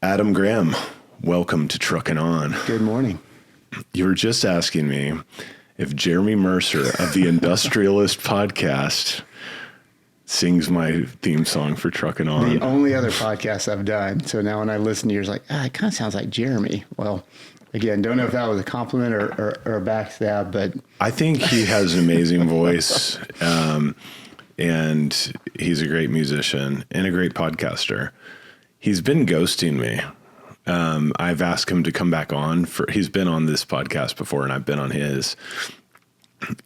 Adam Graham, welcome to Truckin On. Good morning. You were just asking me if Jeremy Mercer of the Industrialist podcast sings my theme song for Truckin On. The only other podcast I've done. So now when I listen to yours, like, it kind of sounds like Jeremy. Well, again, don't know if that was a compliment or a backstab, but I think he has an amazing voice, and he's a great musician and a great podcaster. He's been ghosting me. I've asked him to come back on. He's been on this podcast before, and I've been on his.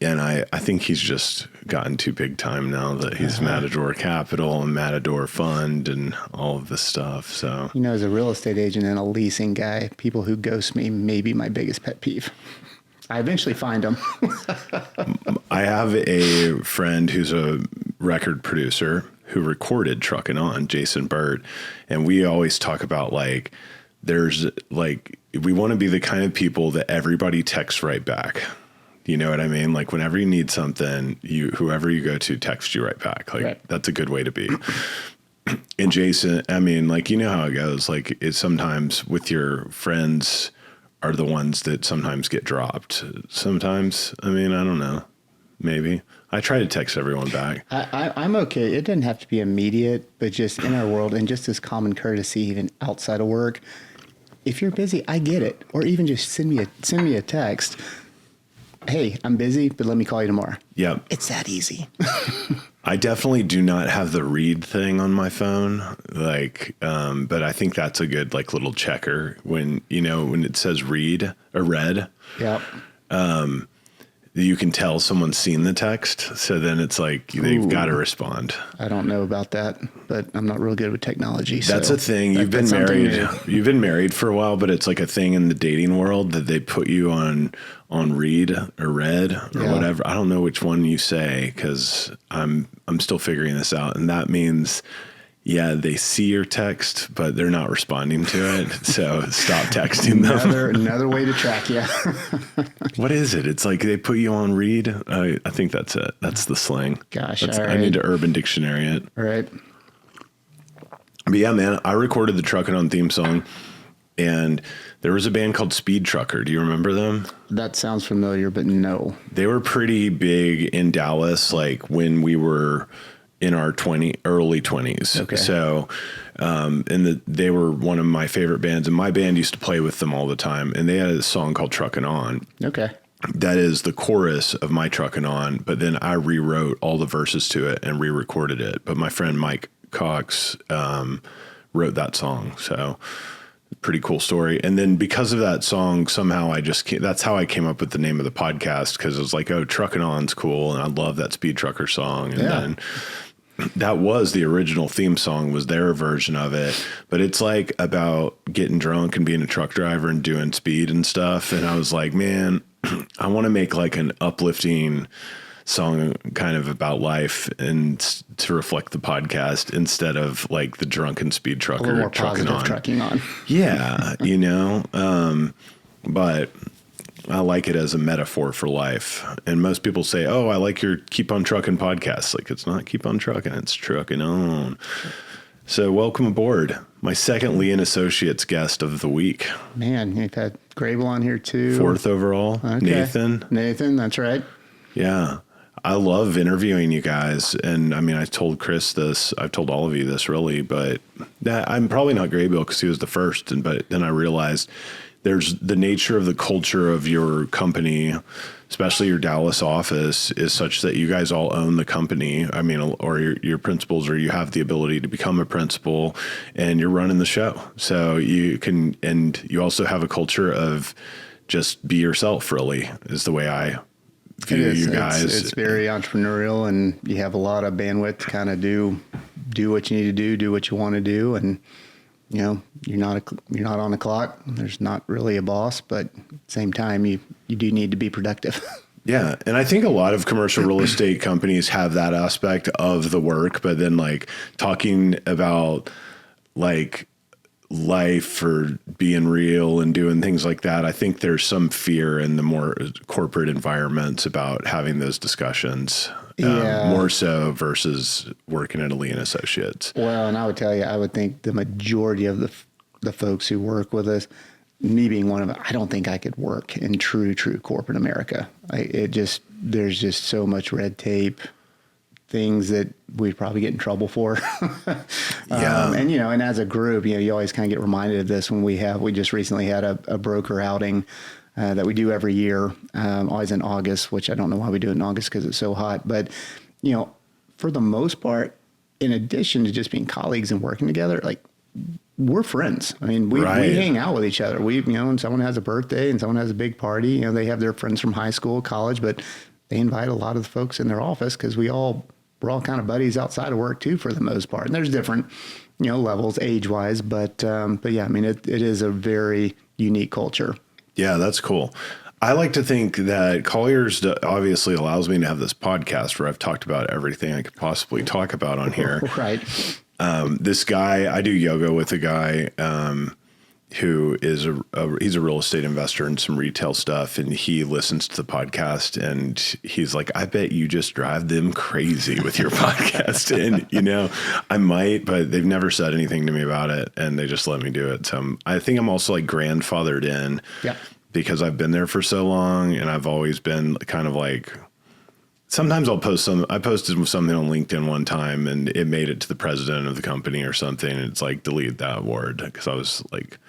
And I think he's just gotten too big time now that he's Matador Capital and Matador Fund and all of this stuff. So, you know, as a real estate agent and a leasing guy, people who ghost me may be my biggest pet peeve. I eventually find them. I have a friend who's a record producer who recorded Truckin On, Jason Burt. And we always talk about we want to be the kind of people that everybody texts right back. You know what I mean? Like whenever you need something, whoever you go to texts you right back. Like right. That's a good way to be. And Jason, I mean, like, you know how it goes. Like it's sometimes with your friends are the ones that sometimes get dropped. Sometimes, I mean, I don't know. Maybe. I try to text everyone back. I'm okay. It doesn't have to be immediate, but just in our world and just as common courtesy, even outside of work. If you're busy, I get it. Or even just send me a text. Hey, I'm busy, but let me call you tomorrow. Yep. It's that easy. I definitely do not have the read thing on my phone. But I think that's a good little checker when it says read or read. Yep. You can tell someone's seen the text. So then it's like they've got to respond. I don't know about that, but I'm not real good with technology. That's a thing. You've been married. You've been married for a while, but it's like a thing in the dating world that they put you on read or read or whatever. I don't know which one you say because I'm still figuring this out. And that means, they see your text, but they're not responding to it. So stop texting them. Another way to track you. What is it? It's like they put you on read. I think that's it. That's the slang. Gosh, I need to Urban Dictionary it. All right. But yeah, man, I recorded the Truckin' On theme song, and there was a band called Speed Trucker. Do you remember them? That sounds familiar, but no. They were pretty big in Dallas, like when we were in our early 20s. Okay. So, they were one of my favorite bands, and my band used to play with them all the time. And they had a song called Truckin' On. Okay. That is the chorus of my Truckin' On, but then I rewrote all the verses to it and re-recorded it. But my friend Mike Cox wrote that song. So pretty cool story. And then because of that song, somehow that's how I came up with the name of the podcast. Cause it was like, oh, Truckin' On's cool. And I love that Speed Trucker song. And then that was the original theme song, was their version of it. But it's like about getting drunk and being a truck driver and doing speed and stuff. And I was like, man, I want to make like an uplifting song kind of about life and to reflect the podcast instead of like the drunken speed trucker. A little more positive Trucking On. Yeah, but I like it as a metaphor for life. And most people say, oh, I like your Keep On Truckin' podcast. Like, it's not Keep On Truckin', it's Truckin' On. So welcome aboard. My second Lee and Associates guest of the week. Man, you've had Grable on here too. 4th overall. Okay. Nathan, that's right. Yeah. I love interviewing you guys. And I mean, I told Chris this, I've told all of you this really, but I'm probably not Graybill because he was the first. But then I realized there's the nature of the culture of your company, especially your Dallas office, is such that you guys all own the company. I mean, or your principals, or you have the ability to become a principal and you're running the show. So you can, and you also have a culture of just be yourself, really, is the way I view you guys. It's very entrepreneurial, and you have a lot of bandwidth to kind of do what you need to do what you want to do. And, you're not on the clock. There's not really a boss, but at the same time, you do need to be productive. Yeah. And I think a lot of commercial real estate companies have that aspect of the work, but then like talking about like life or being real and doing things like that, I think there's some fear in the more corporate environments about having those discussions. More so versus working at a Lee and Associates. Well, and I would tell you, I would think the majority of the the folks who work with us, me being one of them, I don't think I could work in true corporate America. There's just so much red tape, things that we'd probably get in trouble for. Yeah. And as a group, you always kind of get reminded of this when we just recently had a broker outing that we do every year, always in August, which I don't know why we do it in August because it's so hot. But, for the most part, in addition to just being colleagues and working together, like, we're friends. I mean, we hang out with each other. When someone has a birthday and someone has a big party, they have their friends from high school, college, but they invite a lot of the folks in their office because we're all kind of buddies outside of work too, for the most part. And there's different, levels age-wise, but yeah, I mean, it is a very unique culture. Yeah, that's cool. I like to think that Colliers obviously allows me to have this podcast where I've talked about everything I could possibly talk about on here. Right. This guy, I do yoga with a guy who is he's a real estate investor in some retail stuff, and he listens to the podcast, and he's like, I bet you just drive them crazy with your podcast. And, I might, but they've never said anything to me about it, and they just let me do it. So I think I'm also like grandfathered in. Yeah. Because I've been there for so long, and I've always been kind of like, sometimes I posted something on LinkedIn one time and it made it to the president of the company or something. And it's like, delete that word. Because I was like,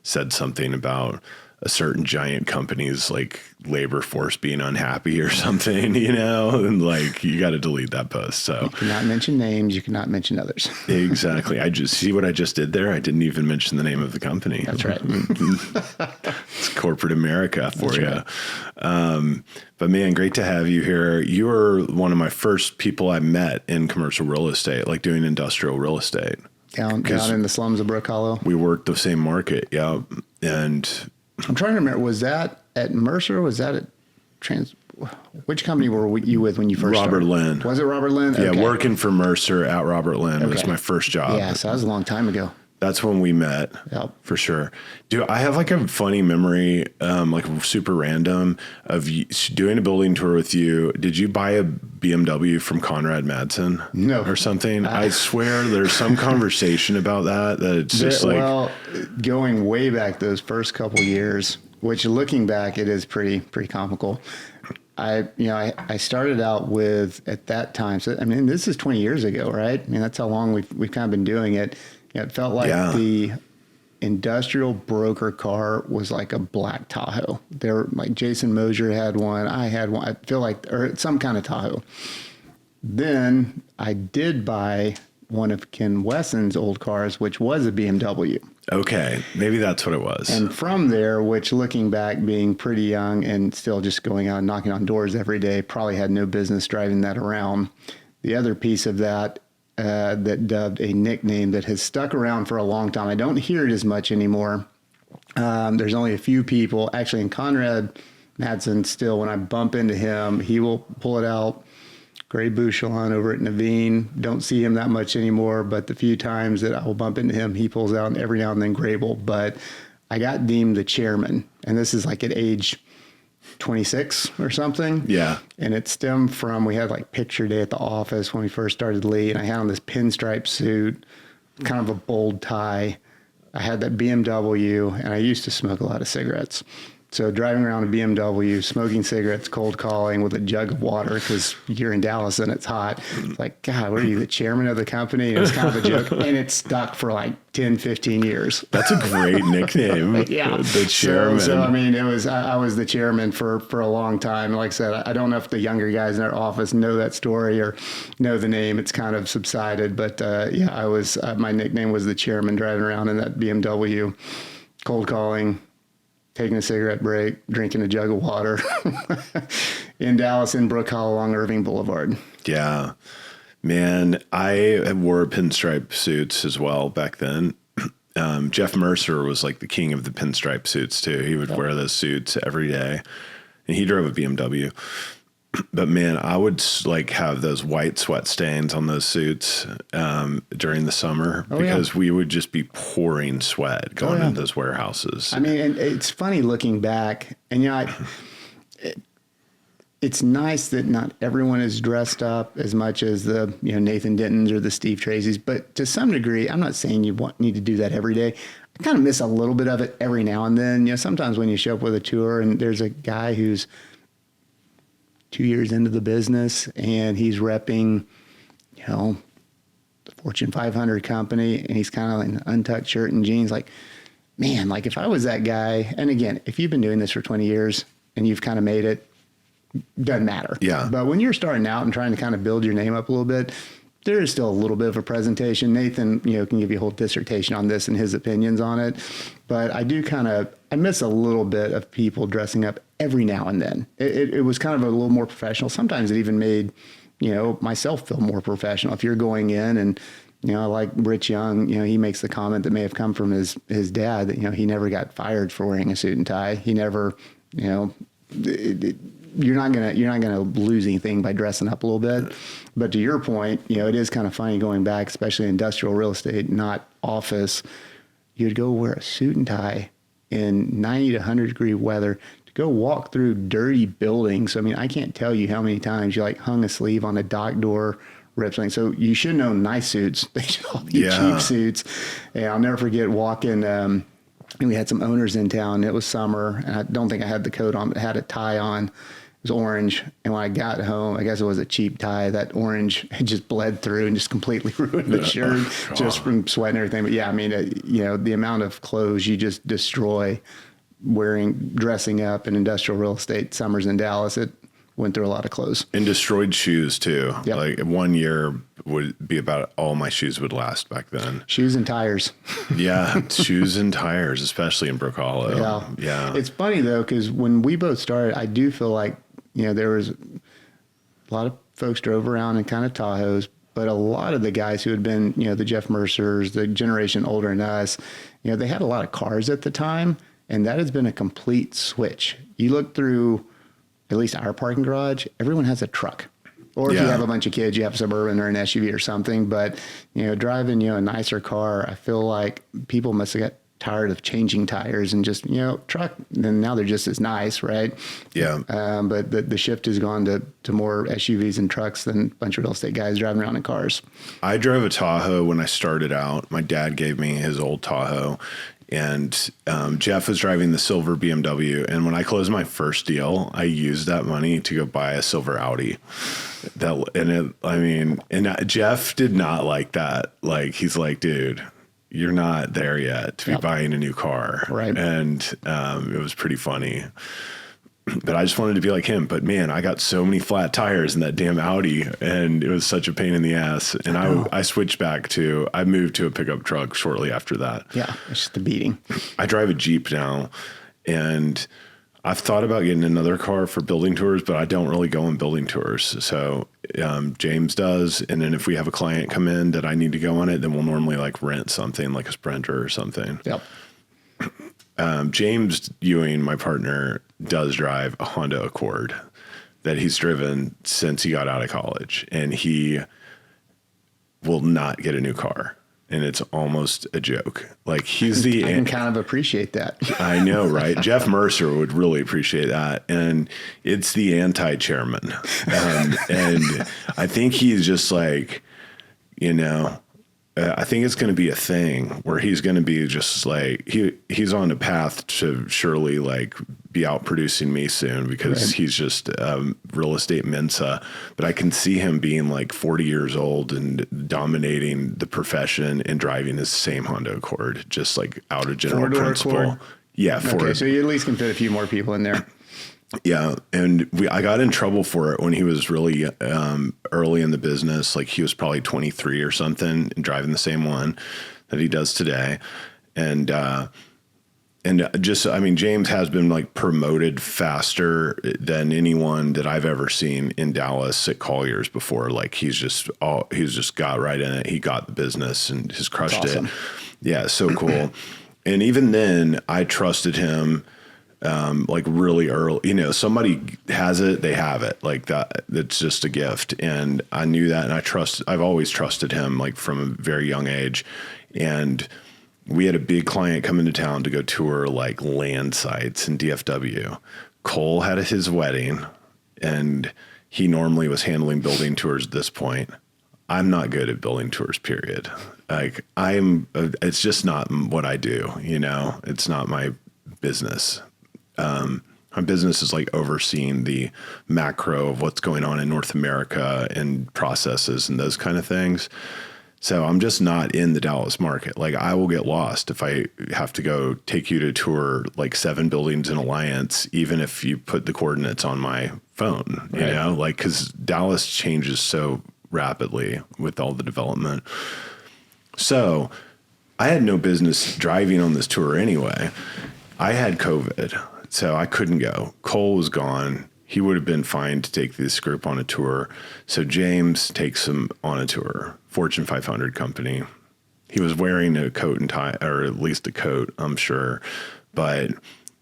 said something about a certain giant company's like labor force being unhappy or something, and like, you got to delete that post. So you cannot mention names. You cannot mention others. Exactly. I just see what I just did there. I didn't even mention the name of the company. That's right. It's corporate America for That's you. Right. But man, great to have you here. You were one of my first people I met in commercial real estate, like doing industrial real estate. Down in the slums of Brook Hollow. We worked the same market. Yeah. And I'm trying to remember, was that at Mercer? Was that at which company were you with when you first Robert started? Lynn. Was it Robert Lynn? Yeah, Okay. working for Mercer at Robert Lynn was my first job. Yeah, so that was a long time ago. That's when we met. Yep. For sure. Dude, I have like a funny memory, like super random, of doing a building tour with you. Did you buy a BMW from Conrad Madsen? No. Or something? I swear there's some conversation about that it's just like... Well, going way back those first couple years, which looking back, it is pretty comical. I started out with, at that time, so I mean, this is 20 years ago, right? I mean, that's how long we've kind of been doing it. It felt like the industrial broker car was like a black Tahoe. There, like Jason Mosier had one. I had one. I feel like, or some kind of Tahoe. Then I did buy one of Ken Wesson's old cars, which was a BMW. Okay, maybe that's what it was. And from there, which looking back, being pretty young and still just going out and knocking on doors every day, probably had no business driving that around. The other piece of that dubbed a nickname that has stuck around for a long time. I don't hear it as much anymore. There's only a few people, actually, in Conrad Madsen still, when I bump into him, he will pull it out. Gray Bouchelon over at Naveen. Don't see him that much anymore, but the few times that I will bump into him, he pulls out every now and then Grable. But I got deemed the chairman, and this is like at age 26 or something. Yeah. And it stemmed from, we had like picture day at the office when we first started Lee, and I had on this pinstripe suit, kind of a bold tie. I had that BMW, and I used to smoke a lot of cigarettes. So driving around a BMW, smoking cigarettes, cold calling with a jug of water because you're in Dallas and it's hot. It's like, God, what are you, the chairman of the company? And it was kind of a joke. And it stuck for like 10, 15 years. That's a great nickname. Yeah. The chairman. So I mean, I was the chairman for a long time. Like I said, I don't know if the younger guys in our office know that story or know the name. It's kind of subsided. But yeah, I was, my nickname was the chairman, driving around in that BMW, cold calling, taking a cigarette break, drinking a jug of water in Dallas, in Brook Hollow along Irving Boulevard. Yeah, man, I wore pinstripe suits as well back then. Jeff Mercer was like the king of the pinstripe suits too. He would wear those suits every day, and he drove a BMW. But man, I would like have those white sweat stains on those suits during the summer because we would just be pouring sweat going into those warehouses. I mean, and it's funny looking back, and it's nice that not everyone is dressed up as much as the Nathan Dentons or the Steve Tracys, but to some degree, I'm not saying you need to do that every day. I I kind of miss a little bit of it every now and then. You know, sometimes when you show up with a tour and there's a guy who's 2 years into the business and he's repping, you know, the Fortune 500 company, and he's kind of in an untucked shirt and jeans, like, man, like if I was that guy, and again, if you've been doing this for 20 years and you've kind of made it, doesn't matter. Yeah. But when you're starting out and trying to kind of build your name up a little bit, there is still a little bit of a presentation. Nathan, you know, can give you a whole dissertation on this and his opinions on it. But I miss a little bit of people dressing up every now and then. It was kind of a little more professional. Sometimes it even made, you know, myself feel more professional. If you're going in and, you know, like Rich Young, you know, he makes the comment that may have come from his dad that, you know, he never got fired for wearing a suit and tie. He never, you know, you're not gonna lose anything by dressing up a little bit. But to your point, you know, it is kind of funny going back, especially industrial real estate, not office. You'd go wear a suit and tie in 90 to 100 degree weather to go walk through dirty buildings. I mean, I can't tell you how many times you like hung a sleeve on a dock door, ripped something. So you should own nice suits. They should all be cheap suits. And I'll never forget walking. And we had some owners in town. It was summer, and I don't think I had the coat on, but I had a tie on. It was orange. And when I got home, I guess it was a cheap tie. That orange had just bled through and just completely ruined the shirt just from sweat and everything. But yeah, I mean, you know, the amount of clothes you just destroy dressing up in industrial real estate, summers in Dallas, it went through a lot of clothes. And destroyed shoes too. Yep. Like 1 year would be about all my shoes would last back then. Shoes and tires. Yeah. Shoes and tires, especially in Brook Hollow. Yeah. It's funny though, because when we both started, I do feel like, you know, there was a lot of folks drove around in kind of Tahoes, but a lot of the guys who had been, you know, the Jeff Mercers, the generation older than us, you know, they had a lot of cars at the time, and that has been a complete switch. You look through at least our parking garage, everyone has a truck. Or if you have a bunch of kids, you have a Suburban or an SUV or something. But, you know, driving, you know, a nicer car, I feel like people must have got tired of changing tires and just, you know, truck. And now they're just as nice, right? Yeah. But the shift has gone to more SUVs and trucks than a bunch of real estate guys driving around in cars. I drove a Tahoe when I started out. My dad gave me his old Tahoe. And Jeff was driving the silver BMW. And when I closed my first deal, I used that money to go buy a silver Audi. Jeff did not like that. Like, he's like, dude, you're not there yet to be buying a new car. Right. And it was pretty funny. But I just wanted to be like him. But man, I got so many flat tires in that damn Audi, and it was such a pain in the ass. And I switched I moved to a pickup truck shortly after that. Yeah, it's just a beating. I drive a Jeep now, and I've thought about getting another car for building tours, but I don't really go on building tours. So James does. And then if we have a client come in that I need to go on it, then we'll normally like rent something like a Sprinter or something. Yep. James Ewing, my partner, does drive a Honda Accord that he's driven since he got out of college, and he will not get a new car. And it's almost a joke. Like, he's I can kind of appreciate that. I know, right? Jeff Mercer would really appreciate that. And it's the anti-chairman. And I think he's just like, you know, I think it's going to be a thing where he's going to be just like, he's on a path to surely like be out producing me soon, because he's just real estate Mensa. But I can see him being like 40 years old and dominating the profession and driving his same Honda Accord, just like out of general principle. Accord? Yeah. Okay, so you at least can fit a few more people in there. Yeah. And I got in trouble for it when he was really early in the business. Like, he was probably 23 or something and driving the same one that he does today. And James has been like promoted faster than anyone that I've ever seen in Dallas at Collier's before. Like, he's just got right in it. He got the business and has crushed it. Yeah. So cool. And even then I trusted him. Like really early, you know, somebody has it, they have it, like that. It's just a gift. And I knew that. And I've always trusted him, like from a very young age. And we had a big client come into town to go tour like land sites in DFW. Cole had his wedding, and he normally was handling building tours at this point. I'm not good at building tours, period. Like it's just not what I do. It's not my business. My business is like overseeing the macro of what's going on in North America and processes and those kind of things. So I'm just not in the Dallas market. Like I will get lost if I have to go take you to tour like 7 buildings in Alliance, even if you put the coordinates on my phone, like, cause Dallas changes so rapidly with all the development. So I had no business driving on this tour anyway. I had COVID, so I couldn't go. Cole was gone. He would have been fine to take this group on a tour. So James takes him on a tour, Fortune 500 company. He was wearing a coat and tie, or at least a coat, I'm sure. But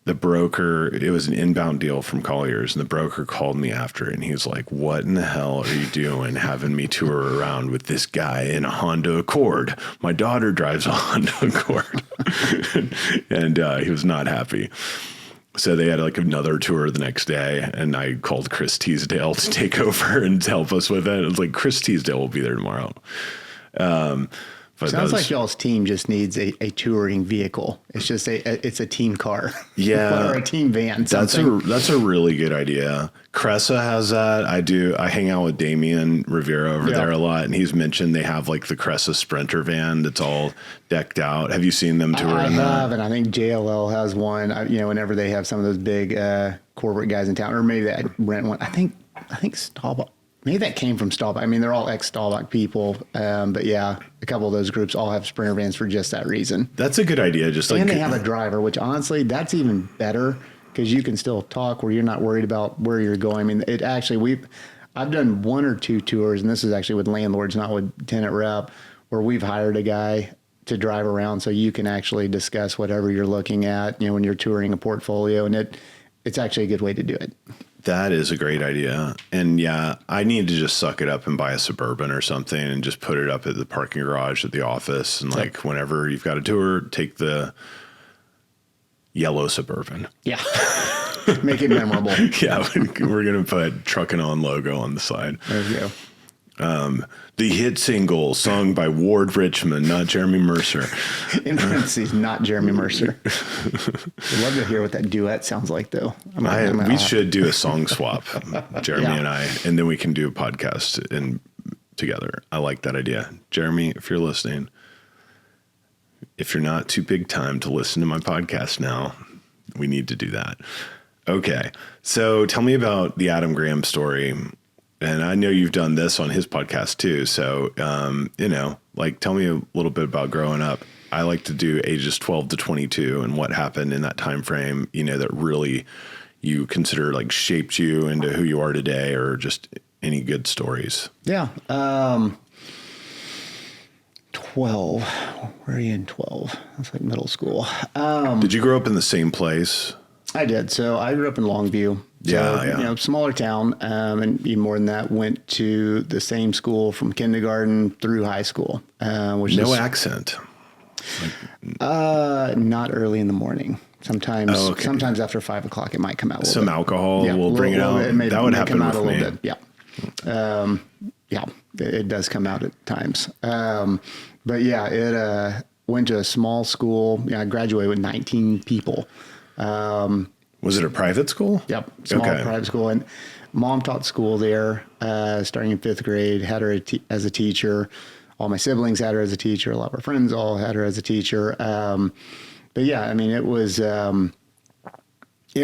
the broker, it was an inbound deal from Colliers, and the broker called me after, and he was like, what in the hell are you doing having me tour around with this guy in a Honda Accord? My daughter drives a Honda Accord. And he was not happy. So they had like another tour the next day, and I called Chris Teasdale to take over and help us with it. It was like, Chris Teasdale will be there tomorrow. But sounds like y'all's team just needs a touring vehicle. It's just it's a team car. Yeah. Or a team van. That's a really good idea. Cressa has that. I hang out with Damian Rivera over there a lot, and he's mentioned they have like the Cressa Sprinter van that's all decked out. Have you seen them tour in that? I have, and I think JLL has one. Whenever they have some of those big corporate guys in town, or maybe they rent one. I think Staubach. Maybe that came from Staubach. I mean, they're all ex-Staubach people. But yeah, a couple of those groups all have Sprinter vans for just that reason. That's a good idea. And they have a driver, which honestly, that's even better because you can still talk where you're not worried about where you're going. I mean, I've done 1 or 2 tours, and this is actually with landlords, not with tenant rep, where we've hired a guy to drive around so you can actually discuss whatever you're looking at, when you're touring a portfolio, and it's actually a good way to do it. That is a great idea. And yeah, I need to just suck it up and buy a Suburban or something and just put it up at the parking garage at the office. And like whenever you've got a tour, take the yellow Suburban. Yeah. Make it memorable. Yeah. We're going to put Truckin On logo on the side. There you go. The hit single sung by Ward Richmond, not Jeremy Mercer. In parentheses, not Jeremy Mercer. I'd love to hear what that duet sounds like, though. We should do a song swap, Jeremy and I, and then we can do a podcast together. I like that idea. Jeremy, if you're listening, if you're not too big time to listen to my podcast now, we need to do that. Okay. So tell me about the Adam Graham story. And I know you've done this on his podcast too. So, tell me a little bit about growing up. I like to do ages 12 to 22 and what happened in that time frame, that really you consider like shaped you into who you are today, or just any good stories. Yeah. 12. Where are you in 12? That's like middle school. Did you grow up in the same place? I did. So I grew up in Longview. So, smaller town. And even more than that, went to the same school from kindergarten through high school. No accent. Not early in the morning. Sometimes after 5 o'clock, it might come out a little bit. Alcohol will bring it out. That would happen with me. Yeah. It does come out at times. But yeah, it went to a small school. Yeah, I graduated with 19 people. Was it a private school? Yep. Small private school. And mom taught school there, starting in 5th grade, had her as a teacher. All my siblings had her as a teacher. A lot of our friends all had her as a teacher. But yeah, I mean, it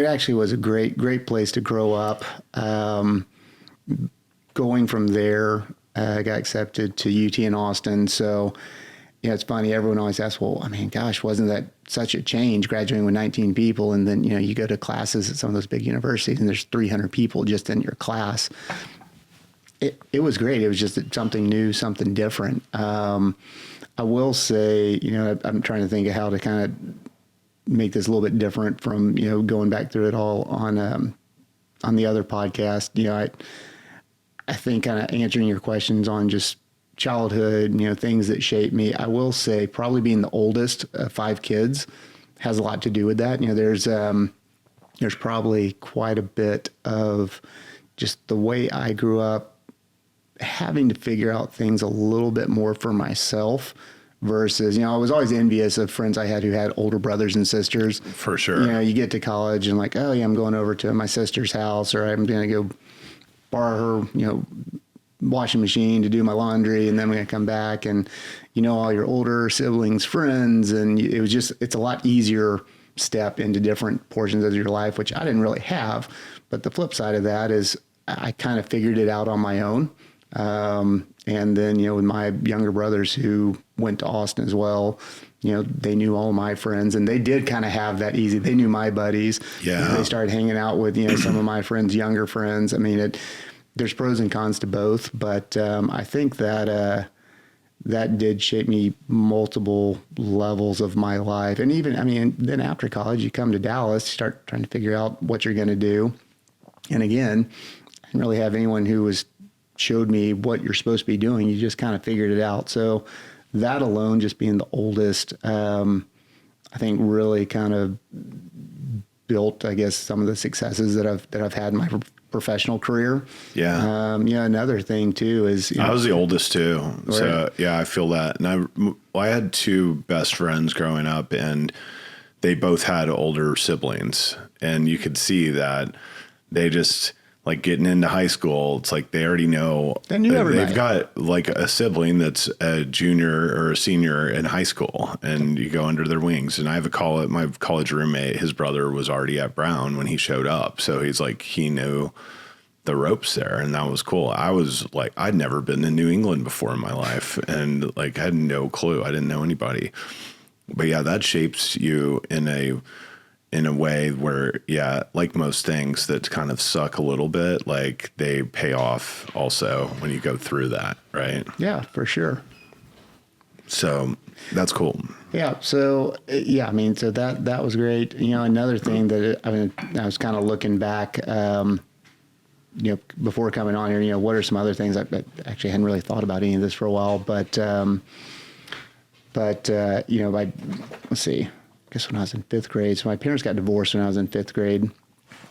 actually was a great place to grow up. Going from there, I got accepted to UT in Austin. So, it's funny. Everyone always asks, well, I mean, gosh, wasn't that such a change graduating with 19 people? And then, you go to classes at some of those big universities and there's 300 people just in your class. It was great. It was just something new, something different. I will say, I'm trying to think of how to kind of make this a little bit different from, going back through it all on the other podcast. I think kind of answering your questions on just childhood, things that shaped me. I will say probably being the oldest of 5 kids has a lot to do with that. There's probably quite a bit of just the way I grew up having to figure out things a little bit more for myself versus, I was always envious of friends I had who had older brothers and sisters. For sure. You get to college and like, oh yeah, I'm going over to my sister's house, or I'm going to go borrow her, washing machine to do my laundry, and then we're going to come back, and all your older siblings, friends, and it's a lot easier step into different portions of your life, which I didn't really have. But the flip side of that is I kind of figured it out on my own. And then, with my younger brothers who went to Austin as well, they knew all my friends, and they did kind of have that easy. They knew my buddies. Yeah. They started hanging out with, some of my friends' younger friends. I mean, there's pros and cons to both, but I think that that did shape me multiple levels of my life. And even, then after college, you come to Dallas, you start trying to figure out what you're going to do. And again, I didn't really have anyone who showed me what you're supposed to be doing. You just kind of figured it out. So that alone, just being the oldest, I think really kind of built, I guess, some of the successes that I've had in my professional career. Yeah. Another thing too is I was the oldest too. Right. So yeah, I feel that. And I had two best friends growing up, and they both had older siblings, and you could see that they just like getting into high school. It's like, they already know. They knew everybody. They've got like a sibling that's a junior or a senior in high school, and you go under their wings. And I have my college roommate, his brother was already at Brown when he showed up. So he's like, he knew the ropes there, and that was cool. I was like, I'd never been to New England before in my life, and like, I had no clue. I didn't know anybody. But yeah, that shapes you in a way where, yeah, like most things that kind of suck a little bit, like they pay off also when you go through that, right? Yeah, for sure. So that's cool. Yeah. So yeah, so that was great. Another thing that I was kind of looking back, before coming on here, what are some other things? I actually hadn't really thought about any of this for a while, but let's see. I guess when I was in fifth grade, so my parents got divorced when I was in fifth grade.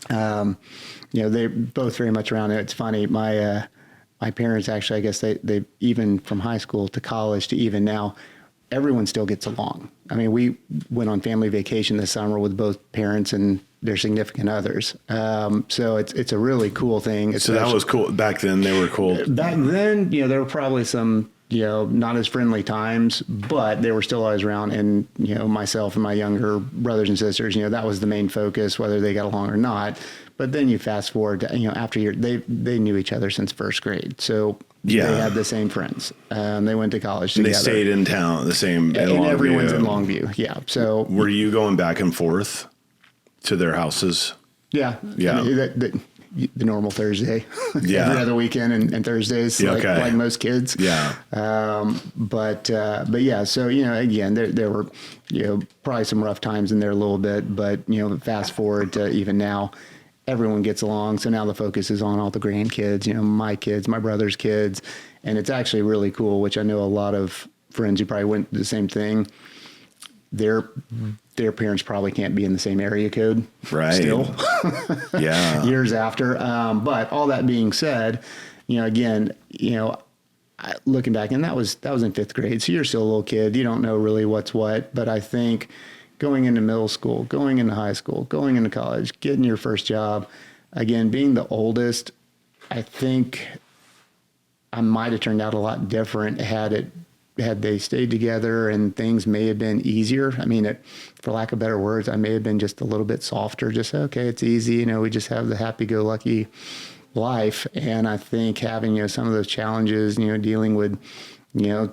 They're both very much around it. It's funny. My parents actually, I guess they even from high school to college to even now, everyone still gets along. We went on family vacation this summer with both parents and their significant others. So it's a really cool thing. So that was cool. Back then they were cool. Back then, there were probably some, not as friendly times, but they were still always around. And, myself and my younger brothers and sisters, that was the main focus, whether they got along or not. But then you fast forward to, after they knew each other since first grade. So yeah, they had the same friends. They went to college together. They stayed in town, the same. And everyone's in Longview. Yeah. So were you going back and forth to their houses? Yeah. Yeah. The normal Thursday, yeah, every other weekend and Thursdays, yeah, like most kids. Yeah. But yeah, so, again, there were, probably some rough times in there a little bit, but, fast forward to even now, everyone gets along. So now the focus is on all the grandkids, my kids, my brother's kids. And it's actually really cool, which I know a lot of friends who probably went through the same thing. Their parents probably can't be in the same area code, right? Still, yeah, years after. But all that being said, again, looking back, and that was in fifth grade, so you're still a little kid. You don't know really what's what. But I think going into middle school, going into high school, going into college, getting your first job, again, being the oldest, I think I might have turned out a lot different had they stayed together, and things may have been easier. For lack of better words, I may have been just a little bit softer, just, okay, it's easy. We just have the happy-go-lucky life. And I think having, some of those challenges, dealing with,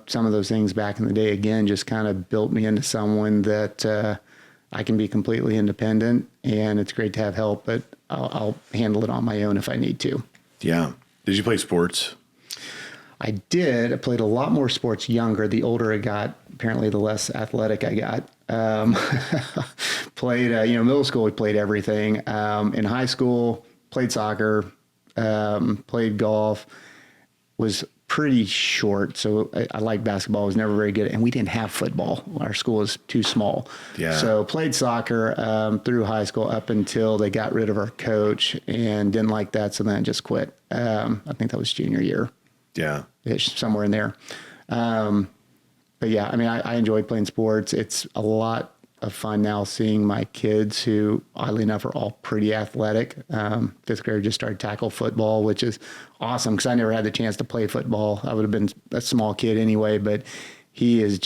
some of those things back in the day, again, just kind of built me into someone that I can be completely independent, and it's great to have help, but I'll handle it on my own if I need to. Yeah. Did you play sports? I did. I played a lot more sports younger. The older I got, apparently the less athletic I got. Played, middle school, we played everything. In high school, played soccer, played golf, was pretty short. So I liked basketball, was never very good. And we didn't have football. Our school was too small. Yeah. So played soccer through high school up until they got rid of our coach, and didn't like that. So then I just quit. I think that was junior year. Yeah. ish, somewhere in there. But yeah, I mean, I enjoy playing sports. It's a lot of fun now seeing my kids who, oddly enough, are all pretty athletic. Fifth grader just started tackle football, which is awesome because I never had the chance to play football. I would have been a small kid anyway, but he's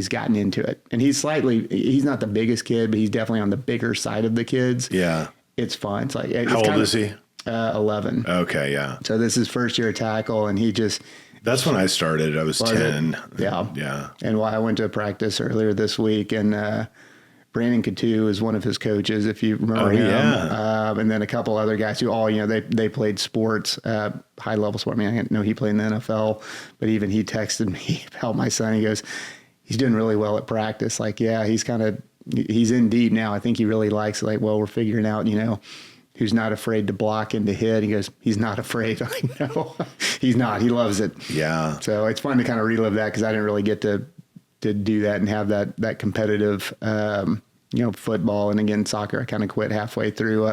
gotten into it. And he's not the biggest kid, but he's definitely on the bigger side of the kids. Yeah. It's fun. It's like, how old is he? 11. Okay. Yeah. So this is first year tackle, and that's when I started. I was 10. Yeah. Yeah. And I went to a practice earlier this week, and Brandon Coutu is one of his coaches, if you remember him. Yeah. And then a couple other guys who all, they played sports, high level sport. I mean, I know he played in the NFL, but even he texted me about my son. He goes, he's doing really well at practice. Like, yeah, he's in deep now. I think he really likes it. Like, well, we're figuring out, who's not afraid to block and to hit. He goes, he's not afraid. Like, no, he's not. He loves it. Yeah. So it's fun to kind of relive that because I didn't really get to do that and have that competitive, football. And again, soccer, I kind of quit halfway through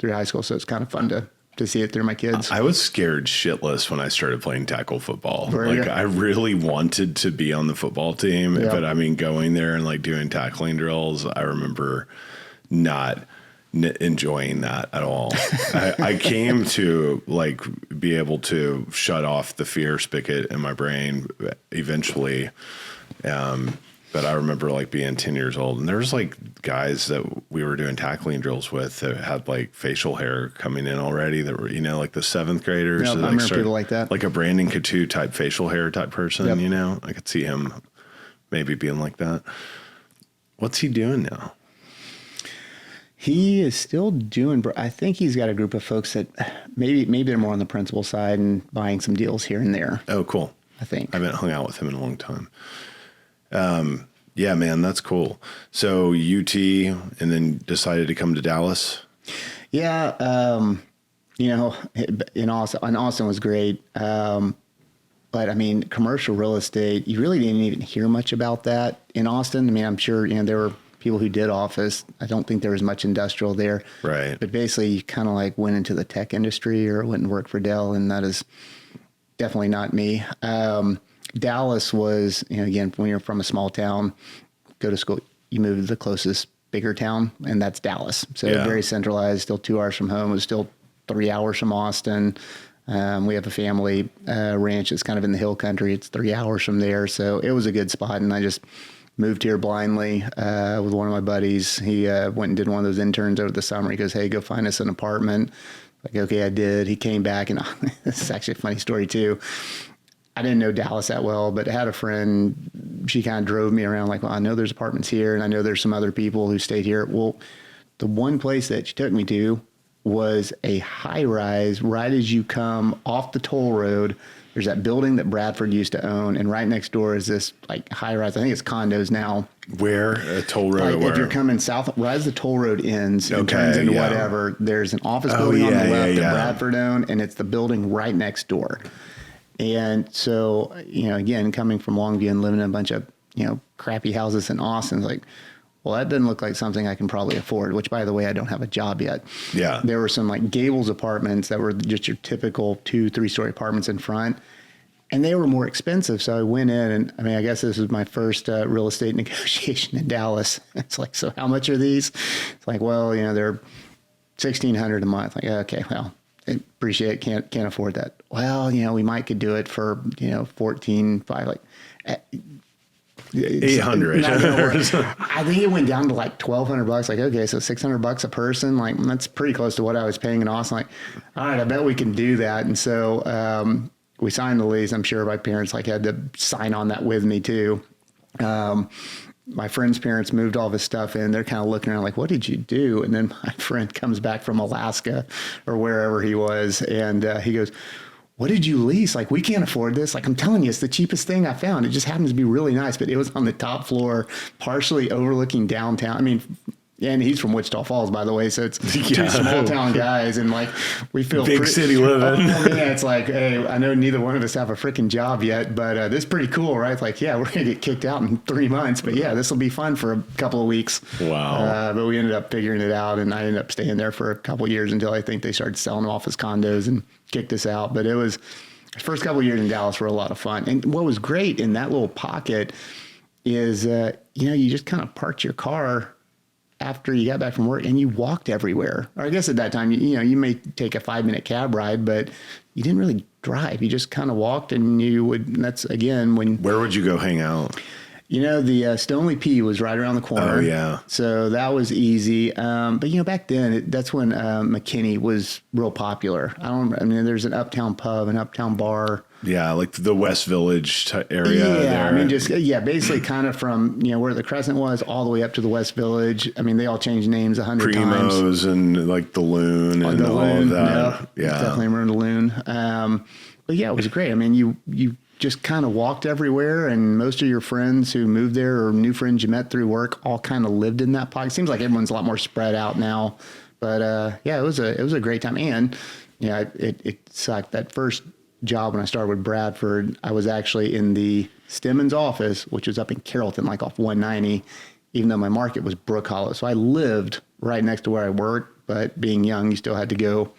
high school. So it's kind of fun to see it through my kids. I was scared shitless when I started playing tackle football. Right. I really wanted to be on the football team, Yep. but I mean, going there and like doing tackling drills, I remember not enjoying that at all. I came to like be able to shut off the fear spigot in my brain eventually. But I remember like being 10 years old, and there was like guys that we were doing tackling drills with that had like facial hair coming in already that were, like the 7th graders. Yep, that, I remember people like that. Like a Brandon Coutu type facial hair type person, Yep. I could see him maybe being like that. What's he doing now? He is still doing, I think he's got a group of folks that maybe they're more on the principal side and buying some deals here and there. Oh, cool. I think. I haven't hung out with him in a long time. Yeah, man, that's cool. So UT and then decided to come to Dallas. Yeah. In Austin was great. But I mean, commercial real estate, you really didn't even hear much about that in Austin. I mean, I'm sure, there were people who did office. I don't think there was much industrial there. Right. But basically you kind of like went into the tech industry or went and worked for Dell. And that is definitely not me. Dallas was, again, when you're from a small town, go to school, you move to the closest bigger town, and that's Dallas. So very centralized, still 2 hours from home. It was still 3 hours from Austin. We have a family ranch that's kind of in the hill country. It's 3 hours from there. So it was a good spot. And I just moved here blindly with one of my buddies. He went and did one of those interns over the summer. He goes, hey, go find us an apartment. Like, okay, I did. He came back, and this is actually a funny story too. I didn't know Dallas that well, but I had a friend. She kind of drove me around like, well, I know there's apartments here, and I know there's some other people who stayed here. Well, the one place that she took me to was a high rise right as you come off the toll road. There's that building that Bradford used to own, and right next door is this like high rise. I think it's condos now. Where? A toll road? Like if you're coming south, right as the toll road ends and turns into whatever, there's an office building on the left that Bradford owned, and it's the building right next door. And so, again, coming from Longview and living in a bunch of, crappy houses in Austin, it's like, well, that doesn't look like something I can probably afford, which, by the way, I don't have a job yet. Yeah. There were some like Gables apartments that were just your typical 2-3-story apartments in front, and they were more expensive. So I went in, and I mean, I guess this was my first real estate negotiation in Dallas. It's like, so how much are these? It's like, well, they're $1,600 a month. Like, okay, well, appreciate it. Can't afford that. Well, we might could do it for, 14.5, like 800. I think it went down to like $1,200. Like, okay, so $600 a person. Like, that's pretty close to what I was paying in Austin. Like, all right, I bet we can do that. And so, we signed the lease. I'm sure my parents had to sign on that with me too. My friend's parents moved all this stuff in. They're kind of looking around like, what did you do? And then my friend comes back from Alaska or wherever he was. And he goes, what did you lease? Like, we can't afford this. Like, I'm telling you, it's the cheapest thing I found. It just happens to be really nice, but it was on the top floor, partially overlooking downtown. I mean, and he's from Wichita Falls, by the way. So it's two small town guys. And like, we feel big city living. Yeah, it's like, hey, I know neither one of us have a freaking job yet, but this is pretty cool, right? It's like, yeah, we're going to get kicked out in 3 months, but yeah, this will be fun for a couple of weeks. Wow. But we ended up figuring it out, and I ended up staying there for a couple of years until I think they started selling them off as condos and kicked us out. But it was First couple of years in Dallas were a lot of fun. And what was great in that little pocket is, you just kind of parked your car after you got back from work and you walked everywhere. Or I guess at that time, you may take a 5-minute cab ride, but you didn't really drive. You just kind of walked, and that's again Where would you go hang out? The Stoneleigh P was right around the corner. Oh, yeah. So that was easy. But, back then, that's when McKinney was real popular. There's an uptown pub, an uptown bar. Yeah, like the West Village area. Yeah, there. basically kind of from, where the Crescent was all the way up to the West Village. They all changed names 100 times. Primos and like the Loon and all of that. Yeah. Definitely remember the Loon. But yeah, it was great. You just kind of walked everywhere, and most of your friends who moved there or new friends you met through work all kind of lived in that pocket. Seems like everyone's a lot more spread out now, but it was a great time. And it sucked. That first job when I started with Bradford, I was actually in the Stemmons office, which was up in Carrollton, like off 190, even though my market was Brook Hollow. So I lived right next to where I worked, but being young, you still had to go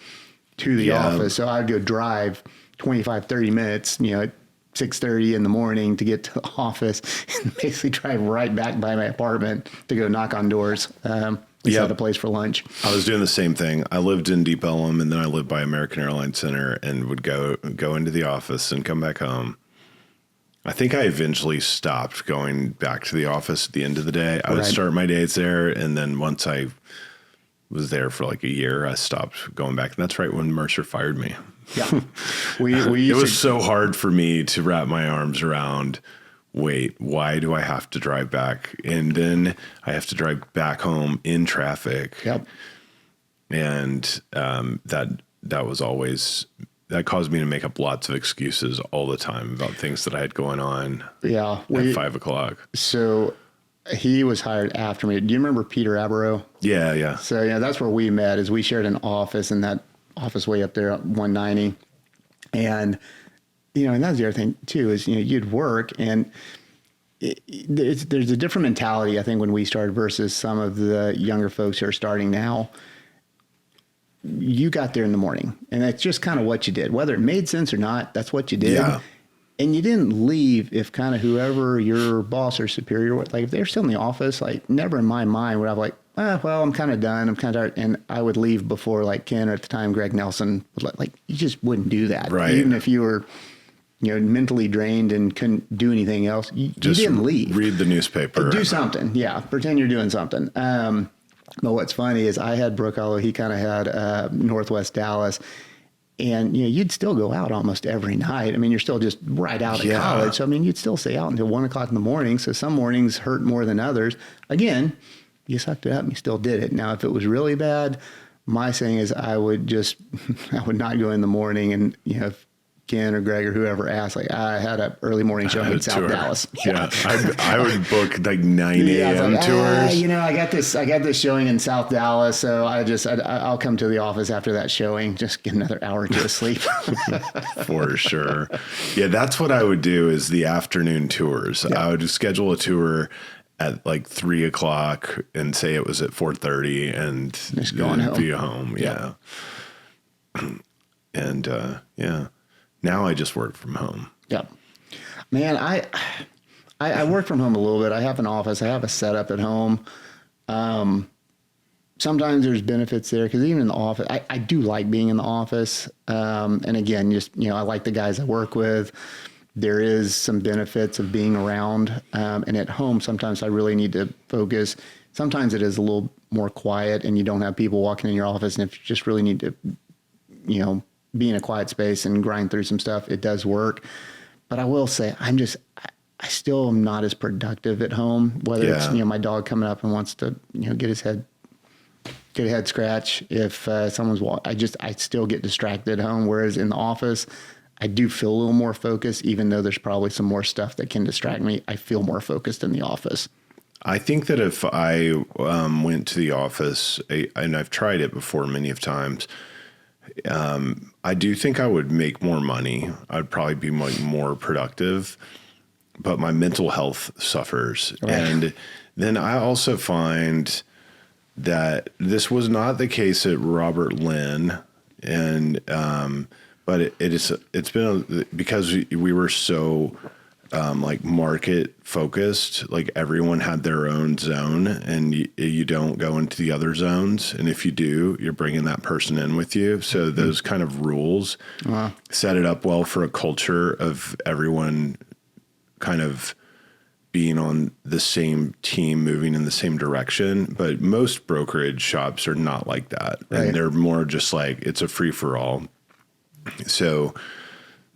to the office. So I'd go drive 25, 30 minutes, at 6:30 in the morning to get to the office, and basically drive right back by my apartment to go knock on doors. Had a place for lunch. I was doing the same thing. I lived in Deep Ellum, and then I lived by American Airlines Center, and would go into the office and come back home. I think I eventually stopped going back to the office at the end of the day. I would start my days there, and then once I was there for like a year, I stopped going back. And that's right when Mercer fired me. Yeah. It was so hard for me to wrap my arms around, wait, why do I have to drive back? And then I have to drive back home in traffic. Yep. And that was always, that caused me to make up lots of excuses all the time about things that I had going on at 5 o'clock. So he was hired after me. Do you remember Peter Abero? Yeah. So, that's where we met, is we shared an office, in that office way up there at 190. And, and that's the other thing too, is, you'd work, and there's a different mentality, I think, when we started versus some of the younger folks who are starting now. You got there in the morning, and that's just kind of what you did, whether it made sense or not. That's what you did. Yeah. And you didn't leave if kind of whoever your boss or superior, like if they're still in the office, like never in my mind would I be like, well, I'm kind of done. I'm kind of tired. And I would leave before, like Ken, or at the time, Greg Nelson, was like, you just wouldn't do that. Right. Even if you were, mentally drained and couldn't do anything else, you didn't leave. Read the newspaper. Do something. Yeah. Pretend you're doing something. But what's funny is I had Brook Hollow. He kind of had Northwest Dallas. And, you'd still go out almost every night. You're still just right out of college. So, you'd still stay out until 1 o'clock in the morning. So some mornings hurt more than others. Again, you sucked it up and you still did it. Now, if it was really bad, my saying is I would not go in the morning, and, if Ken or Greg or whoever asked, like, I had an early morning show in South Dallas. Yeah. I would book like 9 a.m. tours. I got this showing in South Dallas. So I'll come to the office after that showing, just get another hour or two of sleep. For sure. Yeah. That's what I would do, is the afternoon tours. Yeah. I would schedule a tour at like 3 o'clock and say it was at 4:30 and just going home. Be home. Yeah. And, now I just work from home. Yep. Man, I work from home a little bit. I have an office. I have a setup at home. Sometimes there's benefits there, because even in the office, I do like being in the office. And again, just, I like the guys I work with. There is some benefits of being around. And at home, sometimes I really need to focus. Sometimes it is a little more quiet and you don't have people walking in your office. And if you just really need to, be in a quiet space and grind through some stuff, it does work. But I will say, I still am not as productive at home, whether it's, my dog coming up and wants to, get a head scratch. If someone's I still get distracted at home. Whereas in the office, I do feel a little more focused, even though there's probably some more stuff that can distract me. I feel more focused in the office. I think that if I went to the office, and I've tried it before many of times, I do think I would make more money. I'd probably be more productive, but my mental health suffers. Right. And then I also find that this was not the case at Robert Lynn. And, but it's been because we were so like market focused, like everyone had their own zone, and you don't go into the other zones. And if you do, you're bringing that person in with you. So those kind of rules set it up well for a culture of everyone kind of being on the same team, moving in the same direction. But most brokerage shops are not like that. Right. And they're more just like, it's a free for all. So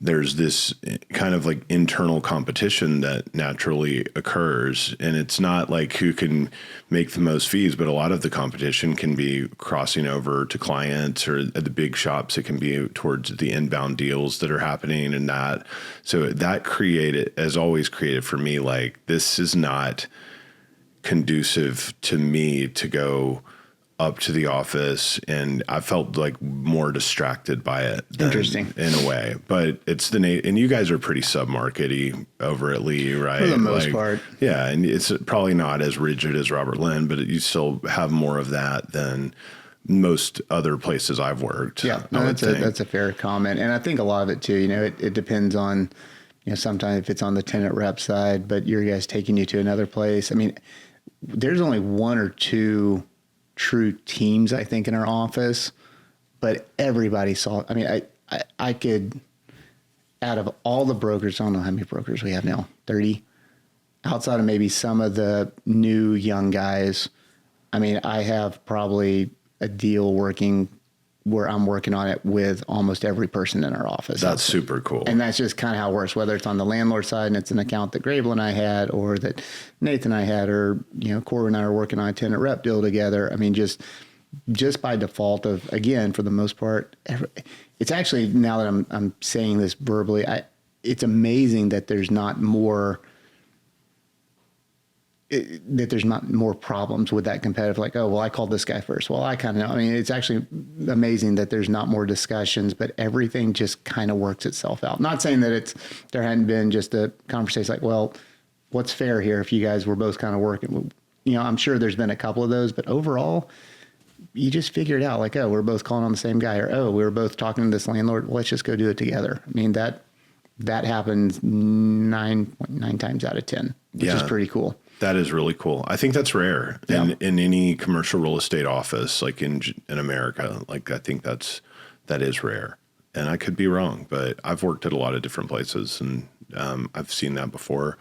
there's this kind of like internal competition that naturally occurs. And it's not like who can make the most fees, but a lot of the competition can be crossing over to clients, or at the big shops, it can be towards the inbound deals that are happening and that. So that has always created for me, like, this is not conducive to me to go up to the office, and I felt like more distracted by it. Interesting. In a way, but it's and you guys are pretty sub-market-y over at Lee, right? For the most part. Yeah. And it's probably not as rigid as Robert Lynn, but you still have more of that than most other places I've worked. Yeah, no, that's a fair comment. And I think a lot of it too, it depends on, sometimes if it's on the tenant rep side, but your guys taking you to another place. I mean, there's only one or two true teams, I think, in our office, but everybody saw. I mean, I could, out of all the brokers, I don't know how many brokers we have now, 30, outside of maybe some of the new young guys. I mean, I have probably a deal working where I'm working on it with almost every person in our office. That's super cool. And that's just kind of how it works, whether it's on the landlord side and it's an account that Grable and I had, or that Nathan and I had, or, Corey and I are working on a tenant rep deal together. I mean, just by default of, again, for the most part, it's actually, now that I'm saying this verbally, it's amazing that there's not more problems with that competitive, like, oh, well, I called this guy first. Well, I kind of know. I mean, it's actually amazing that there's not more discussions, but everything just kind of works itself out. Not saying that there hadn't been just a conversation like, well, what's fair here if you guys were both kind of working? I'm sure there's been a couple of those, but overall, you just figure it out, like, oh, we're both calling on the same guy, or, oh, we were both talking to this landlord. Well, let's just go do it together. I mean, that happens 9 times out of 10, which is pretty cool. That is really cool. I think that's rare in any commercial real estate office, like in America. Like, I think that is rare, and I could be wrong, but I've worked at a lot of different places, and I've seen that before.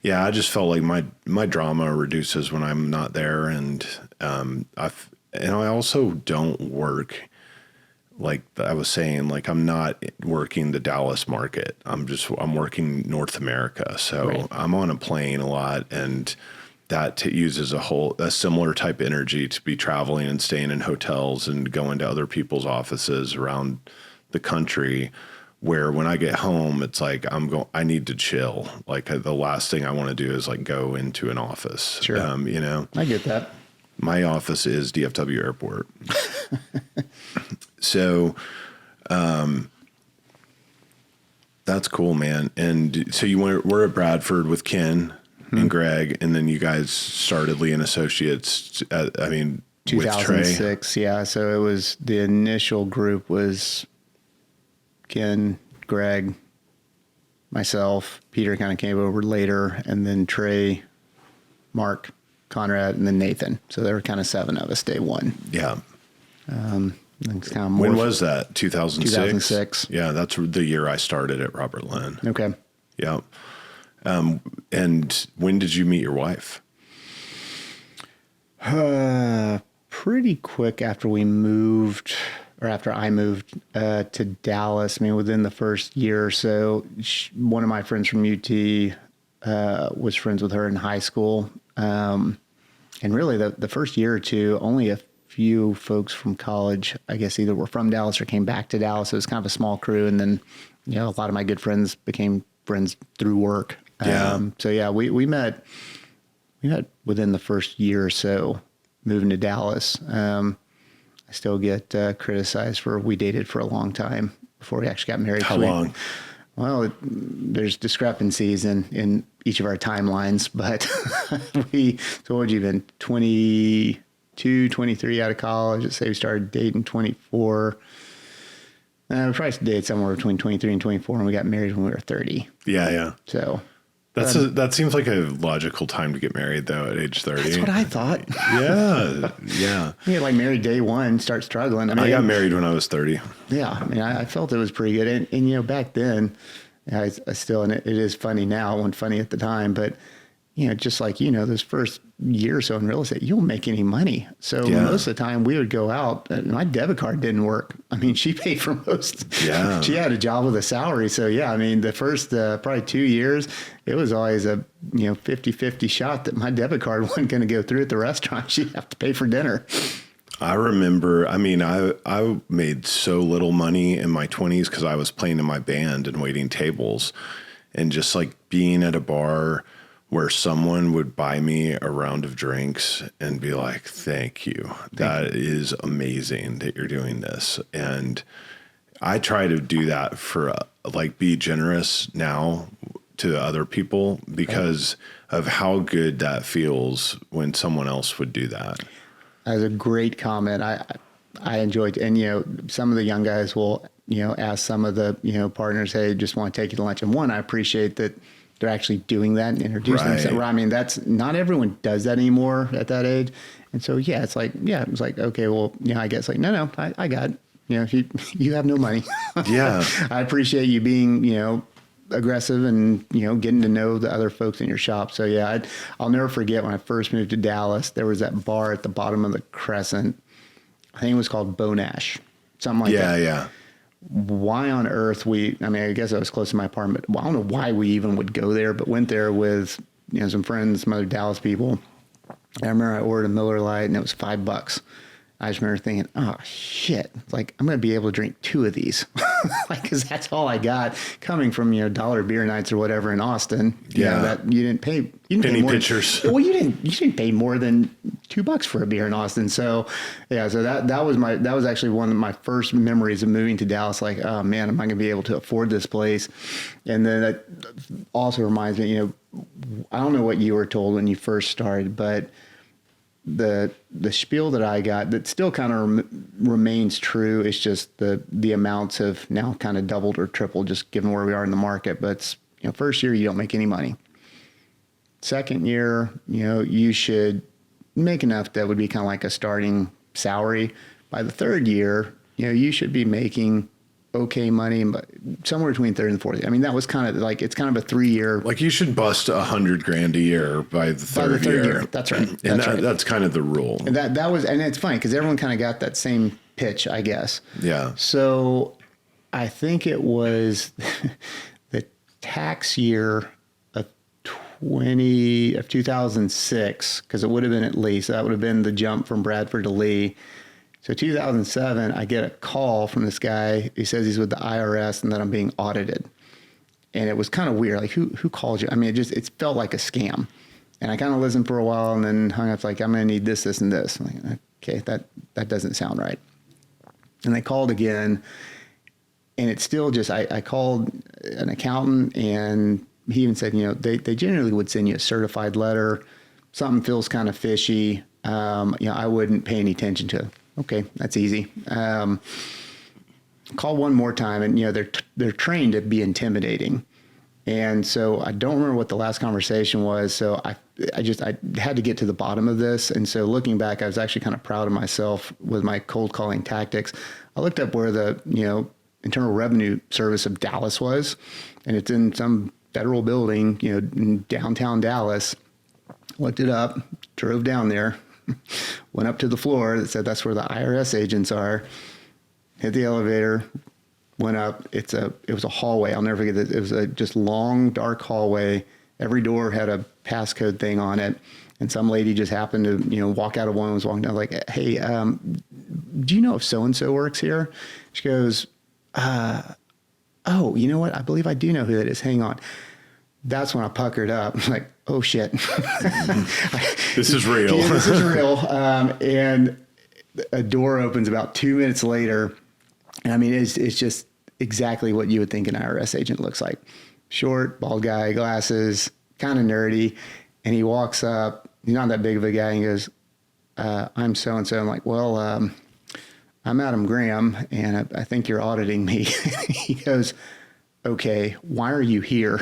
Yeah, I just felt like my drama reduces when I'm not there, and I also don't work. Like I was saying, like, I'm not working the Dallas market. I'm working North America. So right. I'm on a plane a lot, and that uses a similar type energy to be traveling and staying in hotels and going to other people's offices around the country, where when I get home, it's like, I need to chill. Like, the last thing I want to do is like go into an office. Sure. I get that. My office is DFW Airport. So, that's cool, man. And so we're at Bradford with Ken and Greg, and then you guys started Lee and Associates. With 2006. Trey. Yeah. So it was, the initial group was Ken, Greg, myself, Peter kind of came over later, and then Trey, Mark, Conrad, and then Nathan. So there were kind of 7 of us day one. Yeah. Kind of when was that? 2006? 2006. Yeah, that's the year I started at Robert Lynn. Okay. Yeah. And when did you meet your wife? Pretty quick after we moved, or after I moved to Dallas. I mean, within the first year or so, one of my friends from UT was friends with her in high school. And really the first year or two, only a few folks from college, I guess, either were from Dallas or came back to Dallas. It was kind of a small crew. And then, a lot of my good friends became friends through work. Yeah. So yeah, we met within the first year or so moving to Dallas. I still get criticized for, we dated for a long time before we actually got married. How long? Well, there's discrepancies in each of our timelines, but so what would you been, 22, 23 out of college? Let's say we started dating 24. We probably dated somewhere between 23 and 24, and we got married when we were 30. Yeah. So That seems like a logical time to get married, though, at age 30. that's what I thought. Yeah. You get like married day one, start struggling. I mean, I got married when I was 30. Yeah, I mean, I felt it was pretty good, and you know, back then, I still, and it is funny now, it wasn't funny at the time, but you know, just like, you know, those first year or so in real estate, you don't make any money. So most of the time we would go out, my debit card didn't work. I mean, she paid for most. Yeah. She had a job with a salary. So yeah, I mean, the first probably 2 years, it was always a, you know, 50-50 shot that my debit card wasn't going to go through at the restaurant. She'd have to pay for dinner. I remember, I mean, I made so little money in my 20s because I was playing in my band and waiting tables, and just like being at a bar where someone would buy me a round of drinks and be like, thank you. That is amazing that you're doing this. And I try to do that for like, be generous now to other people because of how good that feels when someone else would do that. That was a great comment. I enjoyed, and you know, some of the young guys will, you know, ask some of the, you know, partners, hey, just want to take you to lunch. And one, I appreciate that they're actually doing that and introducing themselves. I mean, that's not everyone does that anymore at that age. And so, yeah, it's like, okay, well, you know, I guess like, no, I got it. You know, you have no money. Yeah. I appreciate you being, you know, aggressive and, you know, getting to know the other folks in your shop. So yeah, I'll never forget when I first moved to Dallas, there was that bar at the bottom of the Crescent. I think it was called Bonash, something like that. Yeah. Why on earth I mean, I guess I was close to my apartment. Well, I don't know why we even would go there, but went there with, you know, some friends, some other Dallas people. I remember I ordered a Miller Lite and it was $5. I just remember thinking, oh shit, like I'm going to be able to drink 2 of these. Like, cause that's all I got coming from, you know, dollar beer nights or whatever in Austin. You know, that you didn't pay penny more pitchers. Well, you didn't pay more than $2 for a beer in Austin. So yeah, so that was actually one of my first memories of moving to Dallas. Like, oh man, am I going to be able to afford this place? And then that also reminds me, you know, I don't know what you were told when you first started, but the spiel that I got that still kind of remains true. It's just the amounts have now kind of doubled or tripled just given where we are in the market. But you know, first year, you don't make any money. Second year, you know, you should make enough that would be kind of like a starting salary. By the third year, you know, you should be making okay money, but somewhere between 30 and 40. I mean, that was kind of like, it's kind of a 3-year. Like you should bust $100,000 a year by the third year. That's right. And that's kind of the rule. And that was, and it's funny because everyone kind of got that same pitch, I guess. Yeah. So I think it was the tax year of 2006, because it would have been at least, that would have been the jump from Bradford to Lee. So 2007, I get a call from this guy. He says he's with the IRS and that I'm being audited. And it was kind of weird. Like, who called you? I mean, it felt like a scam. And I kind of listened for a while and then hung up like, I'm going to need this, and this. I'm like, okay, that doesn't sound right. And they called again. And it's still just, I called an accountant and he even said, you know, they generally would send you a certified letter. Something feels kind of fishy. You know, I wouldn't pay any attention to it. Okay, that's easy. Call one more time, and you know they're trained to be intimidating, and so I don't remember what the last conversation was. So I had to get to the bottom of this, and so looking back, I was actually kind of proud of myself with my cold calling tactics. I looked up where the Internal Revenue Service of Dallas was, and it's in some federal building, you know, in downtown Dallas. Looked it up, drove down there. Went up to the floor that said that's where the IRS agents are. Hit the elevator, went up. It was a hallway. I'll never forget it. It was a just long, dark hallway. Every door had a passcode thing on it. And some lady just happened to, you know, walk out of one and was walking down like, hey, do you know if so-and-so works here? She goes, oh, you know what? I believe I do know who that is. Hang on. That's when I puckered up. I'm like, oh shit. This is real. Yeah, this is real. And a door opens about 2 minutes later. And I mean, it's just exactly what you would think an IRS agent looks like. Short, bald guy, glasses, kind of nerdy. And he walks up, he's not that big of a guy. And he goes, I'm so-and-so. I'm like, well, I'm Adam Graham, and I think you're auditing me. He goes, okay, why are you here?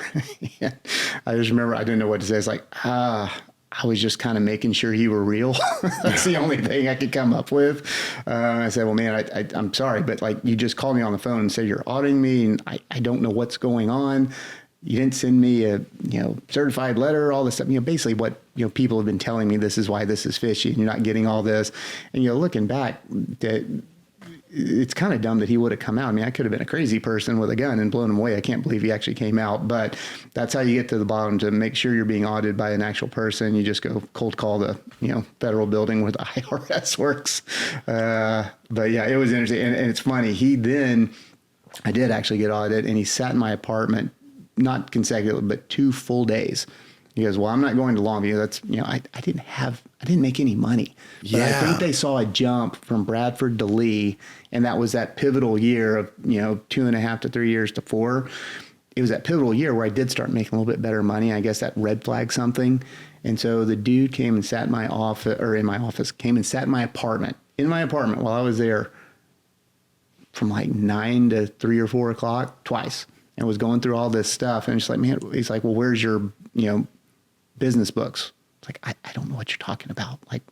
I just remember I didn't know what to say. It's like, I was just kind of making sure you were real. That's the only thing I could come up with. I said, well, man, I'm sorry, but like you just called me on the phone and said you're auditing me, and I don't know what's going on. You didn't send me a certified letter, all this stuff. Basically what people have been telling me. This is why this is fishy, and you're not getting all this. And looking back, it's kind of dumb that he would have come out. I mean, I could have been a crazy person with a gun and blown him away. I can't believe he actually came out, but that's how you get to the bottom. To make sure you're being audited by an actual person, you just go cold call the, federal building where the IRS works. But yeah, it was interesting. And it's funny. I did actually get audited, and he sat in my apartment, not consecutively, but 2 full days. He goes, well, I'm not going to Longview. That's, I didn't make any money. But yeah. I think they saw a jump from Bradford to Lee, and that was that pivotal year of, 2.5 to 3 years to 4. It was that pivotal year where I did start making a little bit better money. I guess that red flagged something. And so the dude came and sat in my office, came and sat in my apartment while I was there from like 9 to 3 or 4 o'clock twice, and was going through all this stuff. And just like, man, he's like, well, where's your, business books? It's like, I don't know what you're talking about. Like,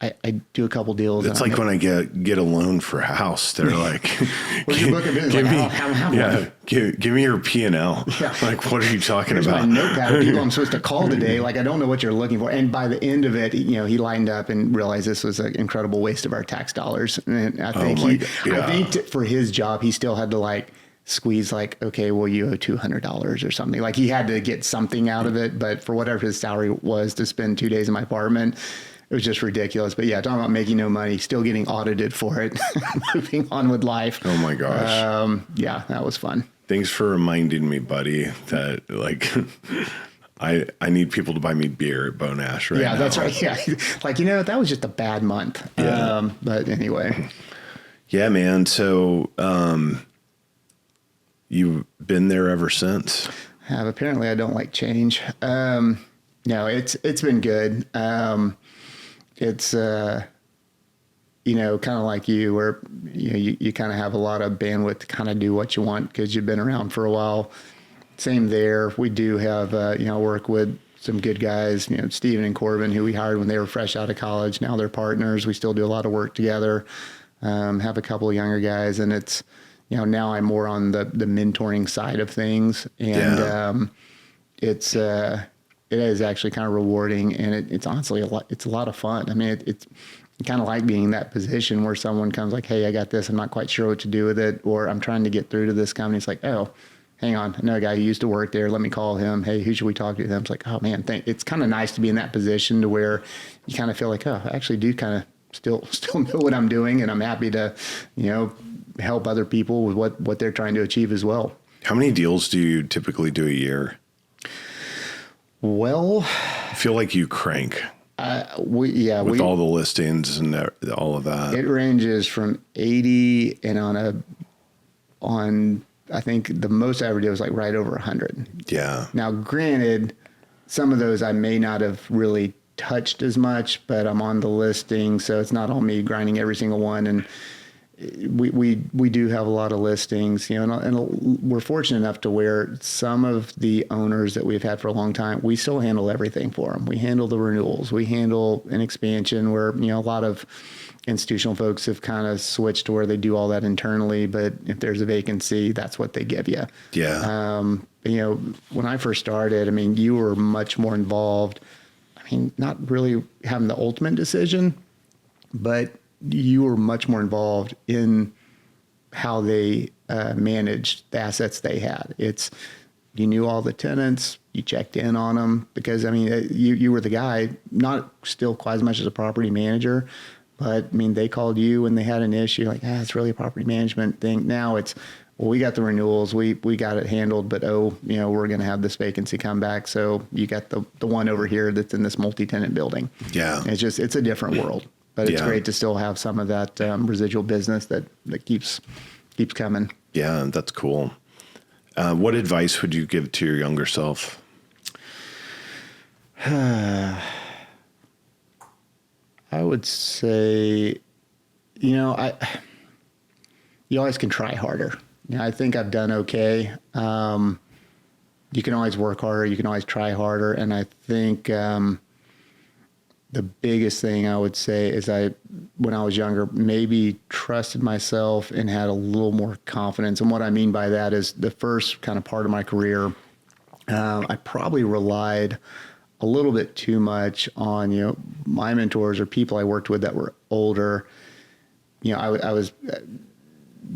I do a couple deals. It's like when I get a loan for a house, they're like, where's your book of business? Give me, give me your P&L. Yeah. Like, what are you talking Here's about? My notepad of people I'm supposed to call today. Like, I don't know what you're looking for. And by the end of it, he lined up and realized this was an incredible waste of our tax dollars. And I think I think for his job, he still had to like squeeze like, okay, well, you owe $200 or something. Like, he had to get something out of it, but for whatever his salary was to spend 2 days in my apartment, it was just ridiculous. But yeah, talking about making no money, still getting audited for it, moving on with life. Oh my gosh. Yeah, that was fun. Thanks for reminding me, buddy, that like I need people to buy me beer at Bone Ash right now. Yeah, that's right. Yeah. Like, that was just a bad month. Yeah. But anyway. Yeah, man. So, you've been there ever since? Apparently I don't like change. No, it's been good. It's, kind of like you, where, you kind of have a lot of bandwidth to kind of do what you want because you've been around for a while. Same there. We do have, work with some good guys, Steven and Corbin, who we hired when they were fresh out of college. Now they're partners. We still do a lot of work together. Have a couple of younger guys, and it's, now I'm more on the mentoring side of things, and it is actually kind of rewarding, and it's honestly it's a lot of fun. I mean, it's kind of like being in that position where someone comes like, hey, I got this, I'm not quite sure what to do with it, or I'm trying to get through to this company. It's like, oh, hang on, I know a guy who used to work there. Let me call him. Hey, who should we talk to? And it's like, oh man, it's kind of nice to be in that position to where you kind of feel like, oh, I actually do kind of still know what I'm doing, and I'm happy to, help other people with what they're trying to achieve as well. How many deals do you typically do a year? Well, I feel like you crank. With all the listings and all of that. It ranges from 80 and on I think the most I ever did was like right over 100. Yeah. Now, granted, some of those I may not have really touched as much, but I'm on the listing, so it's not all me grinding every single one. And we do have a lot of listings, and we're fortunate enough to where some of the owners that we've had for a long time, we still handle everything for them. We handle the renewals, we handle an expansion where, a lot of institutional folks have kind of switched to where they do all that internally, but if there's a vacancy, that's what they give you. Yeah. When I first started, you were much more involved. Not really having the ultimate decision, but you were much more involved in how they managed the assets they had. You knew all the tenants, you checked in on them because, you were the guy, not still quite as much as a property manager, but they called you when they had an issue, like, it's really a property management thing. Now it's, well, we got the renewals, we got it handled, but we're going to have this vacancy come back. So you got the one over here that's in this multi-tenant building. Yeah. It's a different world. But it's great to still have some of that residual business that keeps coming. Yeah, that's cool. What advice would you give to your younger self? I would say You always can try harder. I think I've done okay. You can always work harder. You can always try harder. And I think the biggest thing I would say is when I was younger, maybe trusted myself and had a little more confidence. And what I mean by that is the first kind of part of my career, I probably relied a little bit too much on, my mentors or people I worked with that were older. I was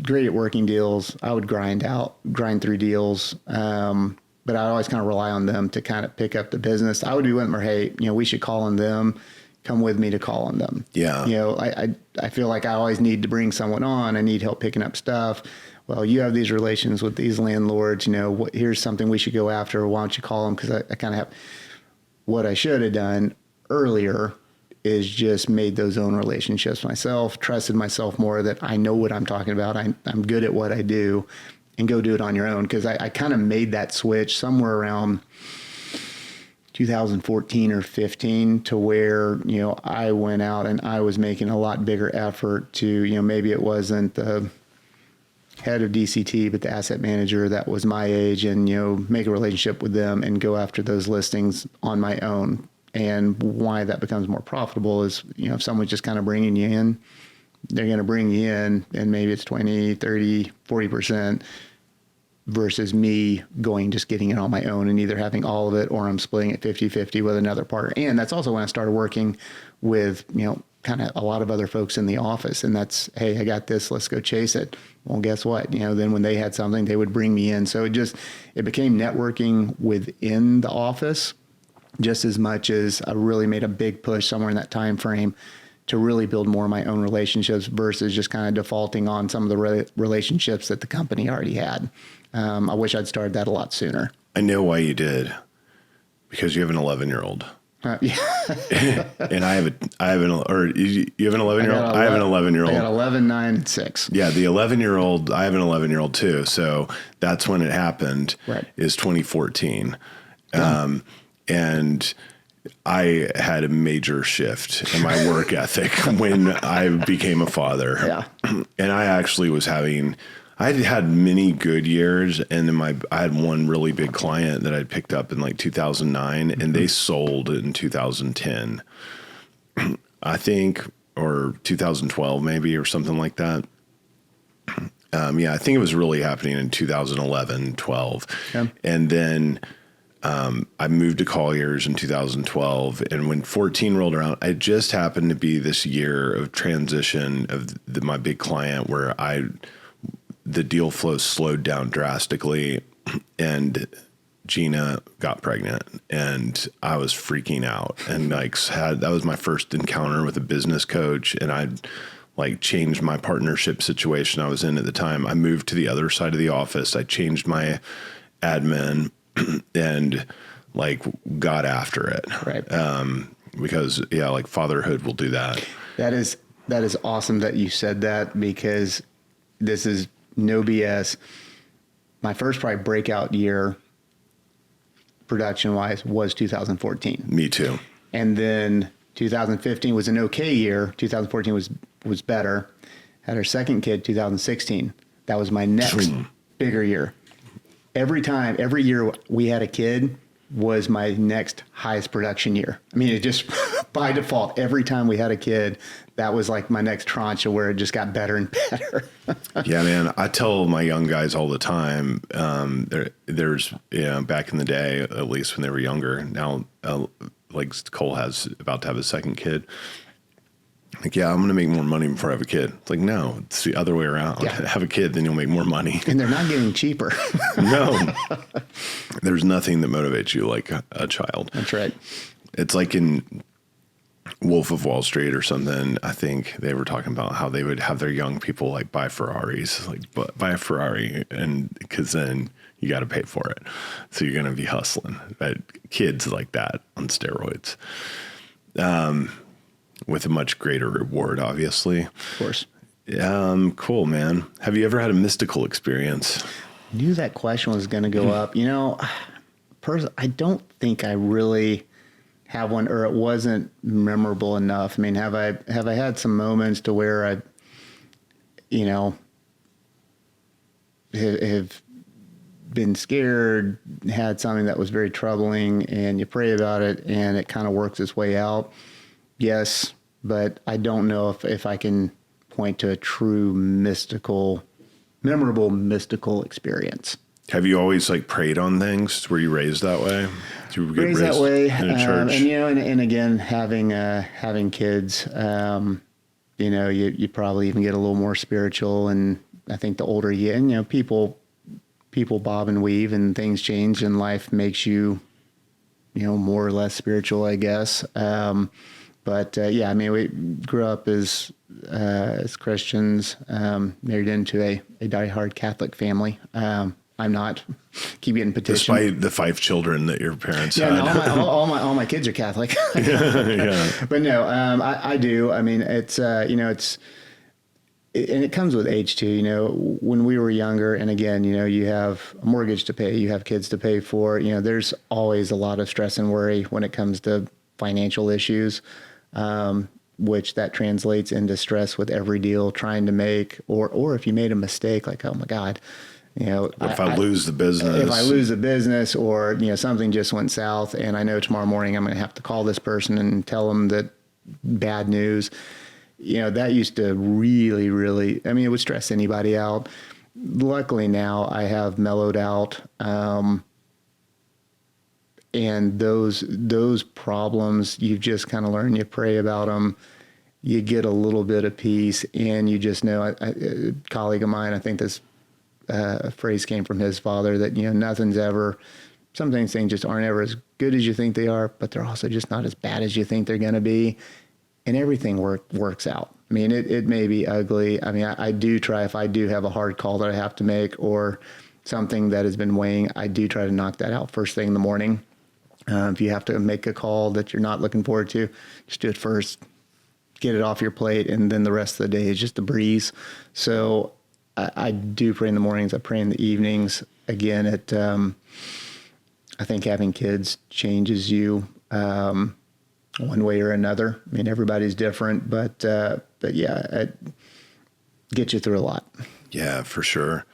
great at working deals. I would grind through deals. But I always kind of rely on them to kind of pick up the business. I would be with them, or, hey, we should call on them. Come with me to call on them. Yeah. I feel like I always need to bring someone on. I need help picking up stuff. Well, you have these relations with these landlords. Here's something we should go after. Why don't you call them? Because I kind of have what I should have done earlier is just made those own relationships myself, trusted myself more that I know what I'm talking about. I'm good at what I do. And go do it on your own. Because I kind of made that switch somewhere around 2014 or 15 to where, I went out and I was making a lot bigger effort to, maybe it wasn't the head of DCT, but the asset manager that was my age and, make a relationship with them and go after those listings on my own. And why that becomes more profitable is, if someone's just kind of bringing you in, they're going to bring you in and maybe it's 20, 30, 40% versus me just getting it on my own and either having all of it or I'm splitting it 50-50 with another partner. And that's also when I started working with, kind of a lot of other folks in the office. And that's, hey, I got this, let's go chase it. Well, guess what? Then when they had something, they would bring me in. So it became networking within the office just as much as I really made a big push somewhere in that time frame to really build more of my own relationships versus just kind of defaulting on some of the relationships that the company already had. I wish I'd started that a lot sooner. I know why you did, because you have an 11-year-old. Yeah. And I have an 11-year-old? I have an 11-year-old. I got 11, 9, and 6. Yeah, the 11-year-old, I have an 11-year-old too. So that's when it happened, right. Is 2014. Yeah. And I had a major shift in my work ethic when I became a father. Yeah. And I actually was I had many good years, and then I had one really big client that I'd picked up in like 2009, and they sold in 2010, I think, or 2012 maybe, or something like that. I think it was really happening in 2011, 12. Yeah. And then I moved to Collier's in 2012, and when 14 rolled around, it just happened to be this year of transition of my big client where the deal flow slowed down drastically, and Gina got pregnant, and I was freaking out, and that was my first encounter with a business coach, and I'd changed my partnership situation I was in at the time. I moved to the other side of the office. I changed my admin and got after it. Right. Because fatherhood will do that. That is awesome that you said that, because this is no BS. My first probably breakout year production wise was 2014. Me too. And then 2015 was an okay year. 2014 was better. Had our second kid, 2016. That was my next bigger year. Every year we had a kid was my next highest production year. I mean, it just by default, every time we had a kid, that was like my next tranche of where it just got better and better. Yeah, man. I tell my young guys all the time, there's, back in the day, at least when they were younger, now, Cole about to have his second kid. I'm going to make more money before I have a kid. It's no, it's the other way around. Yeah. Have a kid, then you'll make more money. And they're not getting cheaper. No. There's nothing that motivates you like a child. That's right. It's like in Wolf of Wall Street or something. I think they were talking about how they would have their young people buy Ferraris, buy a Ferrari, and because then you got to pay for it. So you're going to be hustling. But kids like that on steroids. With a much greater reward, obviously. Of course. Cool, man. Have you ever had a mystical experience? I knew that question was going to go up. I don't think I really have one, or it wasn't memorable enough. I mean, have I had some moments to where you know, have been scared, had something that was very troubling, and you pray about it and it kind of works its way out. Yes, but I don't know if I can point to a true memorable mystical experience. Have you always like prayed on things? Were you raised that way? Did you get Raised that way, in a church? and you know, and again, having kids, you know, you probably even get a little more spiritual, and I think the older you get, and you know, people bob and weave, and things change, and life makes you, you know, more or less spiritual, I guess. But yeah, I mean, we grew up as Christians, married into a diehard Catholic family. I'm not. Keep getting petitioned. Despite the 5 children that your parents had. No, all my kids are Catholic. Yeah. But no, I do. I mean, it's you know, and it comes with age too. You know, when we were younger, and again, you know, you have a mortgage to pay, you have kids to pay for. You know, there's always a lot of stress and worry when it comes to financial issues, which that translates into stress with every deal trying to make, or if you made a mistake, like, oh my God. You know, if I lose the business, if I lose the business, or, you know, something just went south and I know tomorrow morning I'm going to have to call this person and tell them that bad news, you know, that used to really, really, I mean, it would stress anybody out. Luckily now I have mellowed out. And those problems, you just kind of learn, you pray about them, you get a little bit of peace, and you just know, a colleague of mine, I think this phrase came from his father, that, you know, some things just aren't ever as good as you think they are, but they're also just not as bad as you think they're going to be. And everything works out. I mean, it may be ugly. I mean, I do try, if I do have a hard call that I have to make, or something that has been weighing, I do try to knock that out first thing in the morning. If you have to make a call that you're not looking forward to, just do it first, get it off your plate, and then the rest of the day is just a breeze. So I do pray in the mornings. I pray in the evenings. Again, I think having kids changes you one way or another. I mean, everybody's different, but yeah, it gets you through a lot. Yeah, for sure.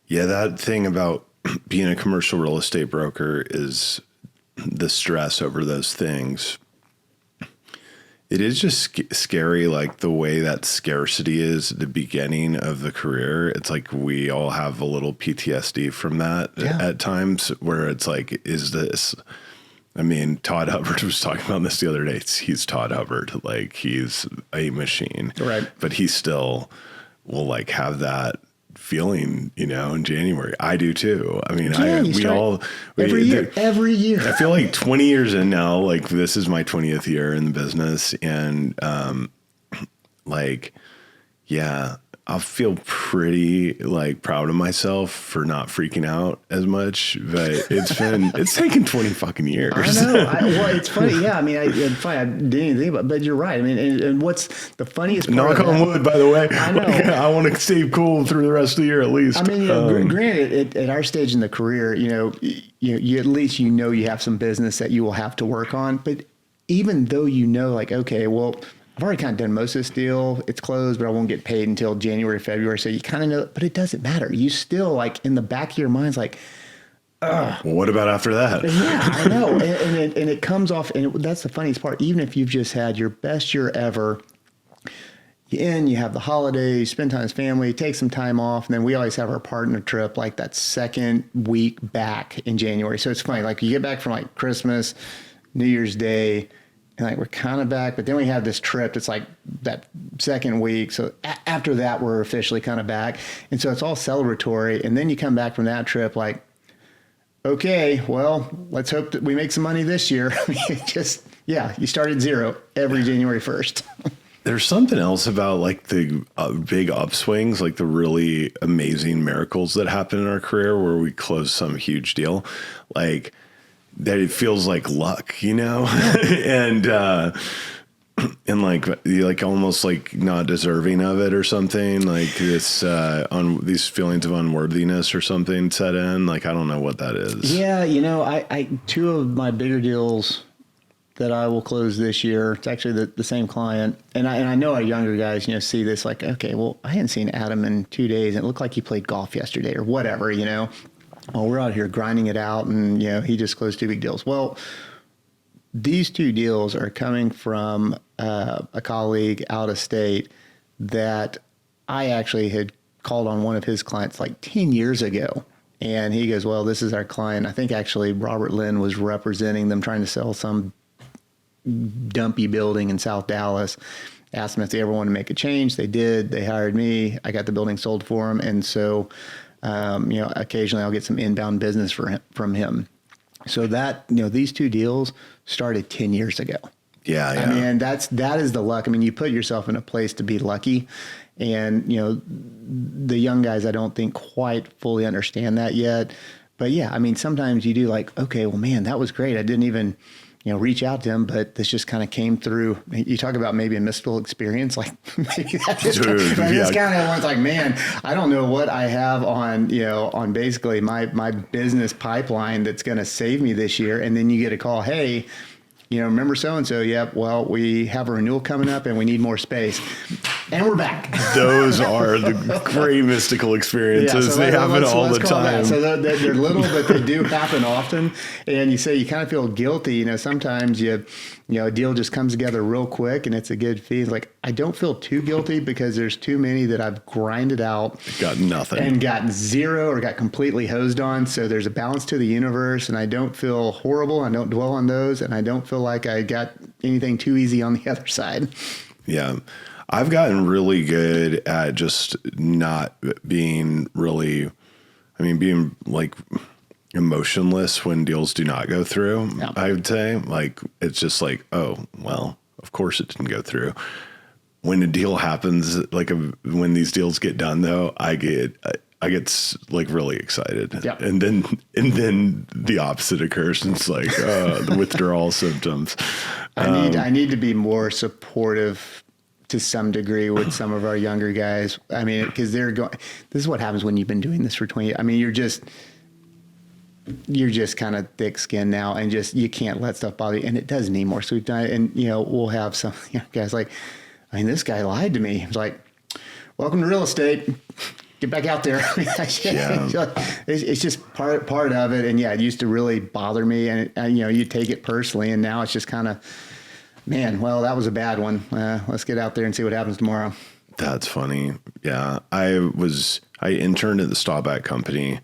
Yeah, that thing about being a commercial real estate broker is the stress over those things. It is just scary, like the way that scarcity is at the beginning of the career. It's like we all have a little PTSD from that at times, where it's like, is this, I mean, Todd Hubbard was talking about this the other day. He's Todd Hubbard, like he's a machine, right? But he still will like have that feeling, you know, in January. I do too. I mean, every year. I feel like 20 years in now, like this is my 20th year in the business. And, like, yeah, I feel pretty like proud of myself for not freaking out as much, but it's taken 20 fucking years. I know. Well, it's funny. Yeah. I mean, it's funny. I didn't even think about it, but you're right. I mean, and what's the funniest part? Knock on wood, by the way. I know. Like, I want to stay cool through the rest of the year, at least. I mean, you know, granted, at our stage in the career, you know, you at least, you know, you have some business that you will have to work on, but even though, you know, like, okay, well, I've already kind of done most of this deal. It's closed, but I won't get paid until January, February. So you kind of know, but it doesn't matter. You still, like, in the back of your mind's like, ugh. Well, what about after that? Yeah, I know. And it comes off, and that's the funniest part. Even if you've just had your best year ever, you have the holidays, you spend time with family, take some time off. And then we always have our partner trip, like that second week back in January. So it's funny, like you get back from like Christmas, New Year's Day, and like we're kind of back, but then we have this trip. It's like that second week. So after that, we're officially kind of back. And so it's all celebratory. And then you come back from that trip like, okay, well, let's hope that we make some money this year. You start at zero every January 1st. There's something else about like the big upswings, like the really amazing miracles that happen in our career where we close some huge deal. Like, that it feels like luck, you know, and like almost like not deserving of it or something, like this on these feelings of unworthiness or something set in. Like, I don't know what that is. Yeah. You know, I two of my bigger deals that I will close this year. It's actually the same client. And I know our younger guys, see this like, okay, well, I hadn't seen Adam in 2 days. And it looked like he played golf yesterday or whatever, Well, we're out here grinding it out and, he just closed 2 big deals. Well, these 2 deals are coming from a colleague out of state that I actually had called on one of his clients like 10 years ago. And he goes, well, this is our client. I think actually Robert Lynn was representing them trying to sell some dumpy building in South Dallas. Asked them if they ever wanted to make a change. They did. They hired me. I got the building sold for them. And so, occasionally I'll get some inbound business from him. So that, these 2 deals started 10 years ago. Yeah. I mean, that is the luck. I mean, you put yourself in a place to be lucky. And, the young guys, I don't think quite fully understand that yet. But yeah, I mean, sometimes you do like, okay, well, man, that was great. I didn't even, reach out to him, but this just kind of came through. You talk about maybe a mystical experience, like maybe that's just it's kind of one's like, man, I don't know what I have on basically my business pipeline that's going to save me this year. And then you get a call, hey, remember so-and-so? Yep. Well, we have a renewal coming up and we need more space. And we're back. Those are the great mystical experiences. Yeah, so they happen all the time. So they're little, but they do happen often. And you say you kind of feel guilty. Sometimes a deal just comes together real quick and it's a good fee. It's like, I don't feel too guilty because there's too many that I've grinded out. Got nothing. And got zero or got completely hosed on. So there's a balance to the universe and I don't feel horrible. I don't dwell on those. And I don't feel like I got anything too easy on the other side. Yeah. I've gotten really good at just not being being like emotionless when deals do not go through. Yeah. I would say like, it's just like, oh, well, of course it didn't go through. When a deal happens, like when these deals get done though, I get like really excited. Yep. And then the opposite occurs. And it's like, the withdrawal symptoms. I need to be more supportive to some degree with some of our younger guys. I mean, because they're going, this is what happens when you've been doing this for 20 years. I mean, you're just kind of thick skinned now and you can't let stuff bother you. And it does need more. So we've done it. And, we'll have some guys like, this guy lied to me. It's like, welcome to real estate. Get back out there. Yeah. It's just part of it. And yeah, it used to really bother me and you take it personally. And now it's just kind of, man, well, that was a bad one. Let's get out there and see what happens tomorrow. That's funny. Yeah. I interned at the Staubach company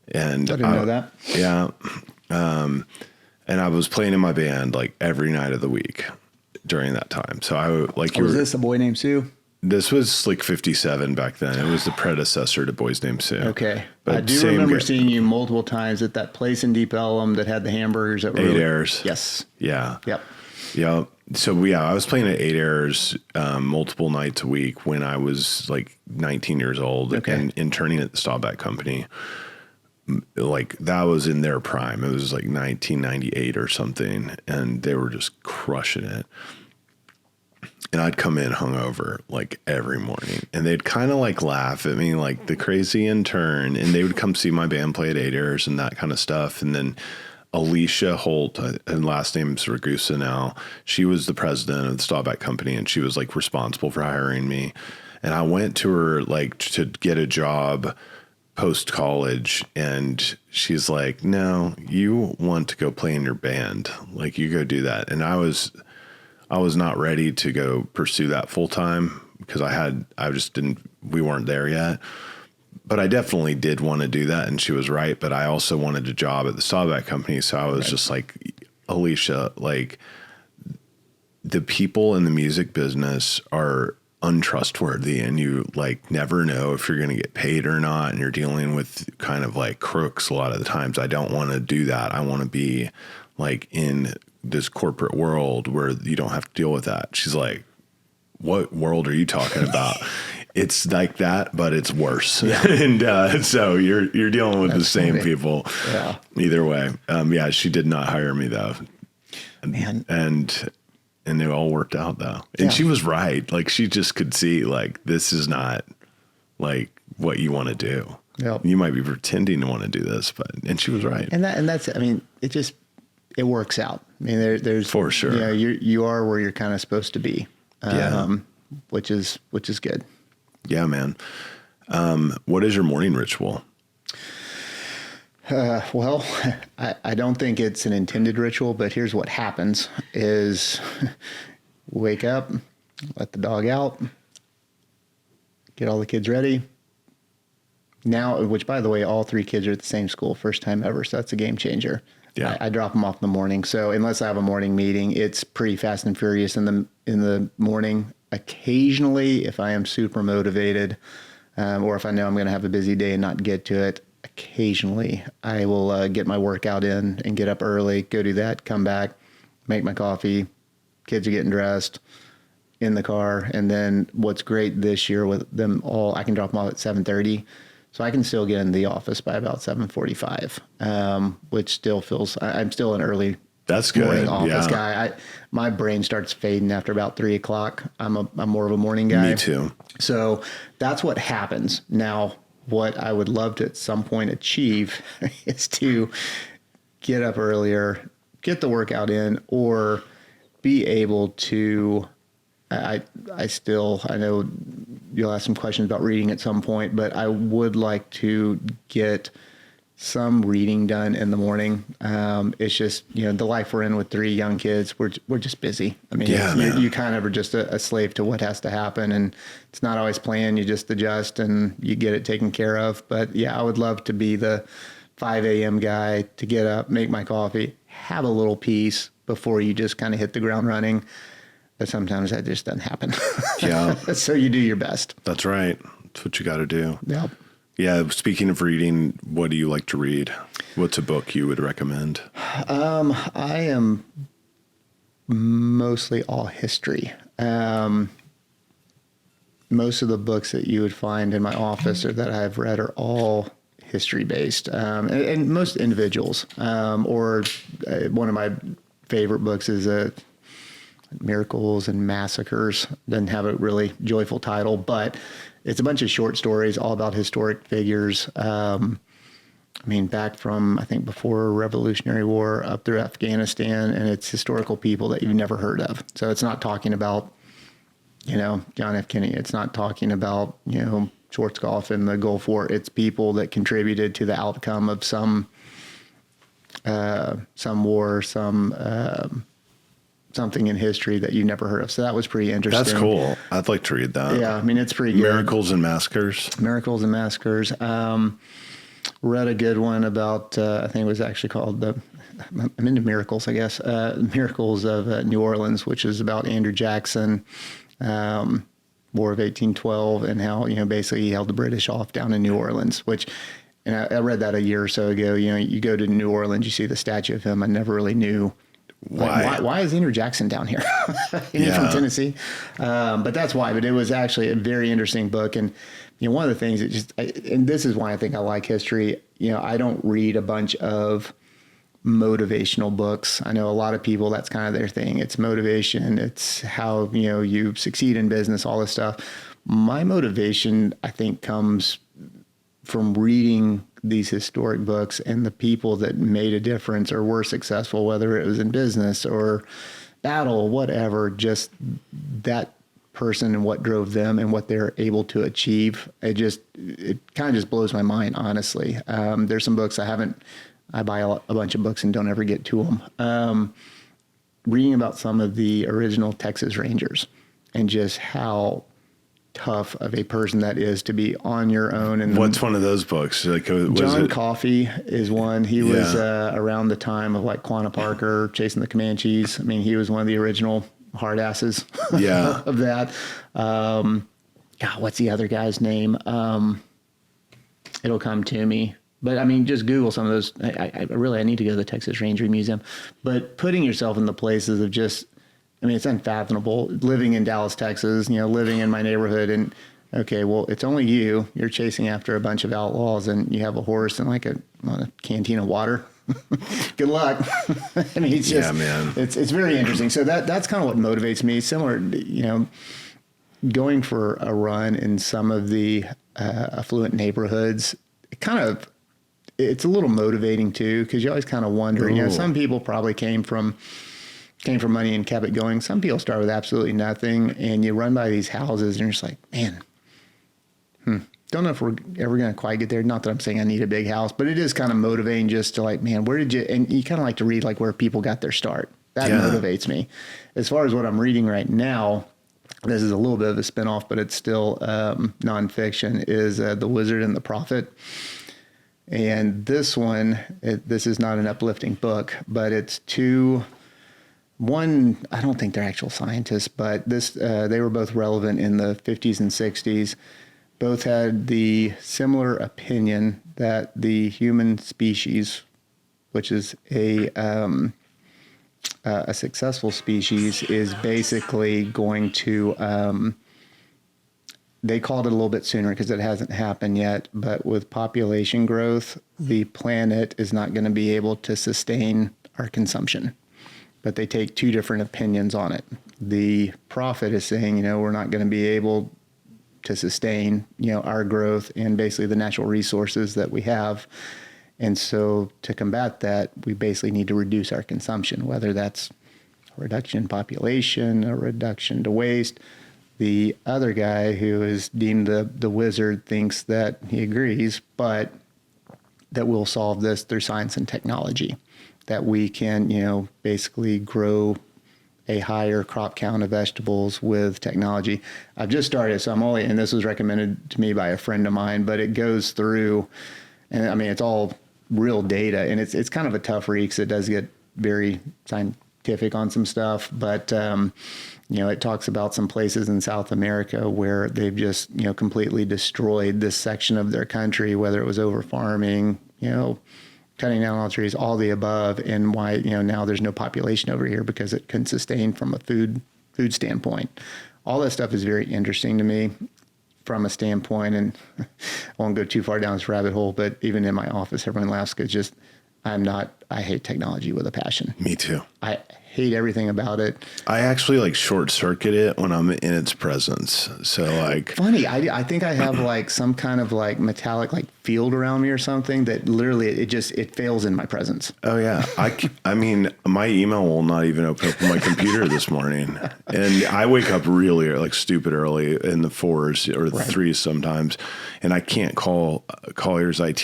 and I didn't know that. Yeah. And I was playing in my band like every night of the week during that time. So was this a boy named Sue? This was like 57 back then. It was the predecessor to Boys Named Sue. Okay. But I do remember seeing you multiple times at that place in Deep Ellum that had the hamburgers. That were 8 Airs. Yes. Yeah. Yep. Yeah. So I was playing at 8 Airs multiple nights a week when I was like 19 years old and interning at the Staubach company. Like that was in their prime. It was like 1998 or something. And they were just crushing it. And I'd come in hungover like every morning and they'd kind of like laugh at me like the crazy intern and they would come see my band play at 8 Airs and that kind of stuff. And then Alicia Holt, and last name is Ragusa now. She was the president of the Staubach company and she was like responsible for hiring me. And I went to her like to get a job post college and she's like, no, you want to go play in your band. Like you go do that. And I was not ready to go pursue that full time because we weren't there yet. But I definitely did want to do that. And she was right. But I also wanted a job at the Staubach company. So I was just like, Alicia, like the people in the music business are untrustworthy and you like never know if you're going to get paid or not. And you're dealing with kind of like crooks a lot of the times. I don't want to do that. I want to be like in this corporate world where you don't have to deal with that. She's like, what world are you talking about? It's like that, but it's worse. Yeah. And so you're dealing with the same people. Yeah. Either way. Yeah, she did not hire me though. Man. And it all worked out though. And she was right. Like she just could see like, this is not like what you want to do. Yep. You might be pretending to want to do this, and she was right. And that's, I mean, it works out. I mean, there's For sure. You know, you are where you're kind of supposed to be. Which is good. Yeah, man. What is your morning ritual? Well, I don't think it's an intended ritual, but here's what happens is wake up, let the dog out, get all the kids ready. Now, which by the way, all 3 kids are at the same school, first time ever. So that's a game changer. Yeah. I drop them off in the morning. So unless I have a morning meeting, it's pretty fast and furious in the morning. Occasionally, if I am super motivated, or if I know I'm going to have a busy day and not get to it, occasionally I will get my workout in and get up early, go do that, come back, make my coffee. Kids are getting dressed in the car. And then what's great this year with them all, I can drop them off at 7:30. So I can still get in the office by about 7:45, which still feels, I'm still an early That's good. morning office guy. My brain starts fading after about 3 o'clock. I'm more of a morning guy. Me too. So that's what happens. Now, what I would love to at some point achieve is to get up earlier, get the workout in, or be able to, I know you'll ask some questions about reading at some point, but I would like to get some reading done in the morning. It's just, you know, the life we're in with 3 young kids, we're just busy. I mean, you kind of are just a slave to what has to happen, and it's not always planned. You just adjust and you get it taken care of. But yeah, I would love to be the 5 a.m. guy to get up, make my coffee, have a little piece before you just kind of hit the ground running. But sometimes that just doesn't happen. Yeah. So you do your best. That's right. That's what you got to do. Yep. Yeah. Speaking of reading, what do you like to read? What's a book you would recommend? I am mostly all history. Most of the books that you would find in my office or that I've read are all history based, and most individuals. Or one of my favorite books is Miracles and Massacres. Doesn't have a really joyful title, but it's a bunch of short stories all about historic figures. I mean, back from, I think, before Revolutionary War up through Afghanistan, and it's historical people that you've never heard of. So it's not talking about, you know, John F. Kennedy. It's not talking about, you know, Schwarzkopf in the Gulf War. It's people that contributed to the outcome of some war, something in history that you never heard of. So that was pretty interesting. That's cool. I'd like to read that. Yeah, I mean, it's pretty good. Miracles and Massacres. Miracles and Massacres. Read a good one about, I think it was actually called I'm into miracles, I guess. Miracles of New Orleans, which is about Andrew Jackson, War of 1812, and how, you know, basically he held the British off down in New Orleans, which, and I read that a year or so ago. You know, you go to New Orleans, you see the statue of him. I never really knew why is Andrew Jackson down here? He's from Tennessee. But that's why. But it was actually a very interesting book. And, you know, one of the things that and this is why I think I like history. You know, I don't read a bunch of motivational books. I know a lot of people, that's kind of their thing. It's motivation. It's how, you know, you succeed in business, all this stuff. My motivation, I think, comes from reading these historic books and the people that made a difference or were successful, whether it was in business or battle, whatever, just that person and what drove them and what they're able to achieve. It kind of just blows my mind, honestly. There's some books I buy a bunch of books and don't ever get to them. Reading about some of the original Texas Rangers and just how tough of a person that is to be on your own. And what's one of those books? Like, John Coffey is one. He was around the time of like Quanah Parker, Chasing the Comanches. I mean, he was one of the original hard asses of that. God, what's the other guy's name? It'll come to me. But I mean, just Google some of those. I need to go to the Texas Ranger Museum. But putting yourself in the places of just, I mean, it's unfathomable. Living in Dallas, Texas, you know, living in my neighborhood, and okay, well, it's only you. You're chasing after a bunch of outlaws, and you have a horse and like a canteen of water. Good luck. I mean, it's just, it's very interesting. So that's kind of what motivates me. Similar, you know, going for a run in some of the affluent neighborhoods. It kind of, it's a little motivating too, because you always kind of wonder, some people probably came from money and kept it going. Some people start with absolutely nothing, and you run by these houses and you're just like, man, don't know if we're ever going to quite get there. Not that I'm saying I need a big house, but it is kind of motivating just to like, man, where did you, and you kind of like to read like where people got their start. That motivates me. As far as what I'm reading right now, this is a little bit of a spinoff, but it's still nonfiction, is The Wizard and the Prophet. And this one, this is not an uplifting book, but it's one, I don't think they're actual scientists, but they were both relevant in the 50s and 60s. Both had the similar opinion that the human species, which is a successful species, is basically going to, they called it a little bit sooner because it hasn't happened yet, but with population growth, the planet is not going to be able to sustain our consumption. But they take two different opinions on it. The prophet is saying, we're not going to be able to sustain, our growth and basically the natural resources that we have. And so to combat that, we basically need to reduce our consumption, whether that's a reduction in population, a reduction to waste. The other guy, who is deemed the wizard, thinks that he agrees, but that we'll solve this through science and technology, that we can, basically grow a higher crop count of vegetables with technology. I've just started, so and this was recommended to me by a friend of mine, but it goes through, and I mean, it's all real data, and it's kind of a tough read because it does get very scientific on some stuff, but, it talks about some places in South America where they've just, completely destroyed this section of their country, whether it was over farming, cutting down all trees, all the above, and why, now there's no population over here because it couldn't sustain from a food standpoint. All that stuff is very interesting to me from a standpoint, and I won't go too far down this rabbit hole, but even in my office, everyone laughs because I hate technology with a passion. Me too. I hate everything about it. I actually like short circuit it when I'm in its presence. So like funny, I think I have like some kind of like metallic like field around me or something that literally it fails in my presence. Oh yeah. I mean, my email will not even open up on my computer this morning, and I wake up really like stupid early in the 4s or the 3s sometimes, and I can't call Colliers IT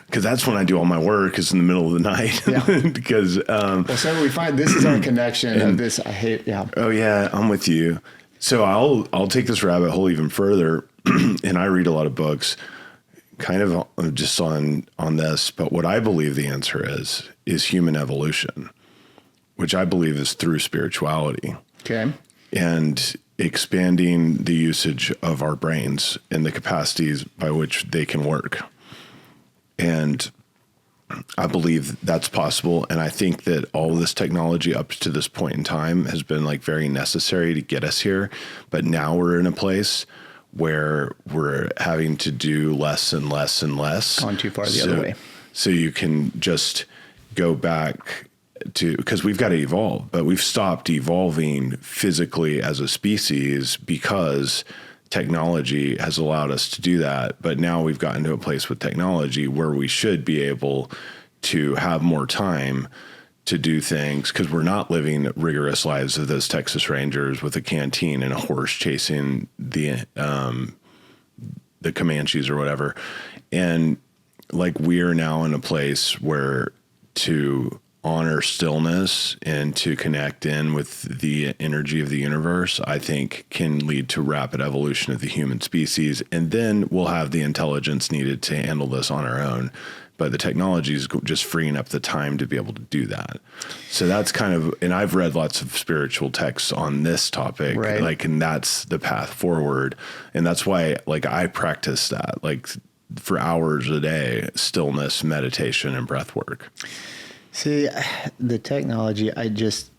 because that's when I do all my work, is in the middle of the night. Yeah. Because so we find this is our connection of this. I hate. Yeah. Oh yeah, I'm with you. So I'll take this rabbit hole even further, and I read a lot of books, kind of just on this. But what I believe the answer is human evolution, which I believe is through spirituality. Okay. And expanding the usage of our brains and the capacities by which they can work. And I believe that's possible. And I think that all of this technology up to this point in time has been like very necessary to get us here. But now we're in a place where we're having to do less and less and less. Gone too far the other way. So you can just go back to, because we've got to evolve, but we've stopped evolving physically as a species because technology has allowed us to do that. But now we've gotten to a place with technology where we should be able to have more time to do things, because we're not living rigorous lives of those Texas Rangers with a canteen and a horse chasing the Comanches or whatever. And like, we are now in a place where to honor stillness and to connect in with the energy of the universe, I think can lead to rapid evolution of the human species. And then we'll have the intelligence needed to handle this on our own. But the technology is just freeing up the time to be able to do that. So that's kind of, and I've read lots of spiritual texts on this topic, right. Like, and that's the path forward. And that's why, like, I practice that, like, for hours a day, stillness, meditation, and breath work. See, the technology,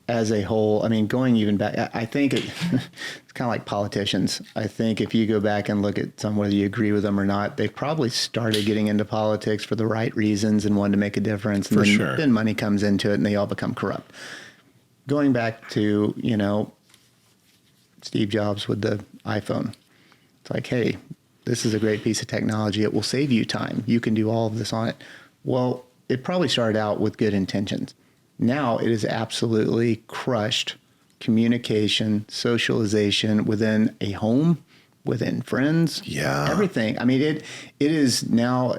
as a whole, I mean, going even back, I think it's kind of like politicians. I think if you go back and look at some, whether you agree with them or not, they probably started getting into politics for the right reasons and wanted to make a difference. And then money comes into it and they all become corrupt. Going back to, Steve Jobs with the iPhone. It's like, hey, this is a great piece of technology. It will save you time. You can do all of this on it. Well, it probably started out with good intentions. Now it is absolutely crushed communication, socialization within a home, within friends, everything. I mean, it is now,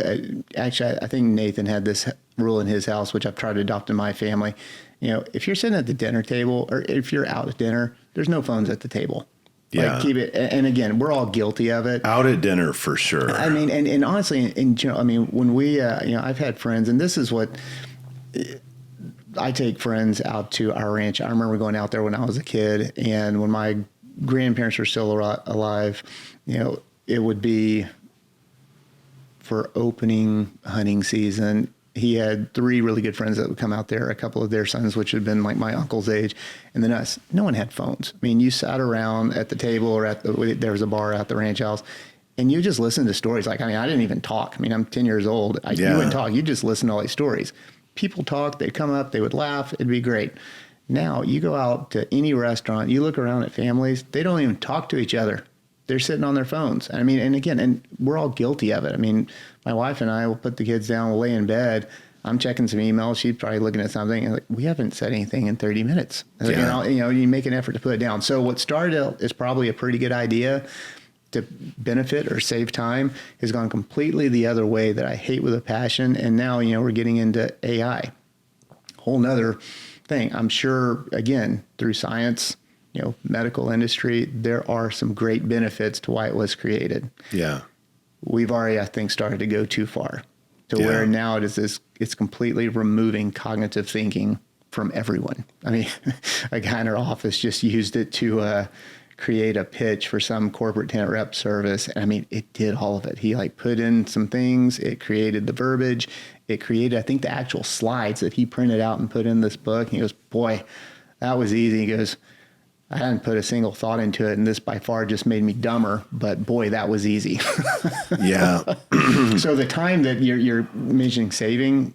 actually, I think Nathan had this rule in his house, which I've tried to adopt in my family. You know, if you're sitting at the dinner table or if you're out at dinner, there's no phones at the table. Yeah. Like keep it. And again, we're all guilty of it. Out at dinner for sure. I mean, and honestly, you know, I mean, when we, I've had friends, and this is what I take friends out to our ranch. I remember going out there when I was a kid, and when my grandparents were still alive, you know, it would be for opening hunting season. He had 3 really good friends that would come out there, a couple of their sons, which had been like my uncle's age, and then us. No one had phones. I mean, you sat around at the table or there was a bar at the ranch house, and you just listened to stories. Like, I mean, I didn't even talk. I mean, I'm 10 years old. You wouldn't talk. You just listen to all these stories. People talk, they'd come up, they would laugh. It'd be great. Now you go out to any restaurant, you look around at families, they don't even talk to each other. They're sitting on their phones. I mean, and again, and we're all guilty of it. I mean, my wife and I will put the kids down, we'll lay in bed. I'm checking some emails. She's probably looking at something. And like, we haven't said anything in 30 minutes. Yeah. You know, you make an effort to put it down. So what started out is probably a pretty good idea to benefit or save time has gone completely the other way that I hate with a passion. And now, you know, we're getting into AI, whole nother thing. I'm sure, again, through science, you know, medical industry, there are some great benefits to why it was created. Yeah. We've already, I think, started to go too far to where now it is this, it's completely removing cognitive thinking from everyone. I mean, a guy in our office just used it to create a pitch for some corporate tenant rep service. And I mean, it did all of it. He like put in some things, it created the verbiage, it created, I think, the actual slides that he printed out and put in this book. And he goes, boy, that was easy. He goes, I hadn't put a single thought into it, and this by far just made me dumber, but boy, that was easy. Yeah. So the time that you're mentioning saving,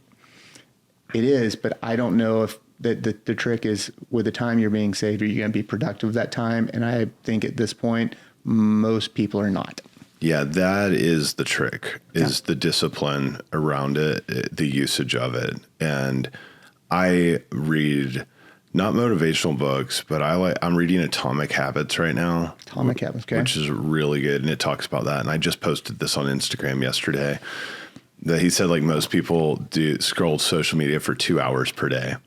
it is, but I don't know if the trick is with the time you're being saved, are you going to be productive that time? And I think at this point, most people are not. Yeah, that is the trick, is the discipline around it, the usage of it. And I read not motivational books, but I'm reading Atomic Habits right now. Atomic Habits, okay. Which is really good, and it talks about that. And I just posted this on Instagram yesterday. That he said, like, most people scroll social media for 2 hours per day,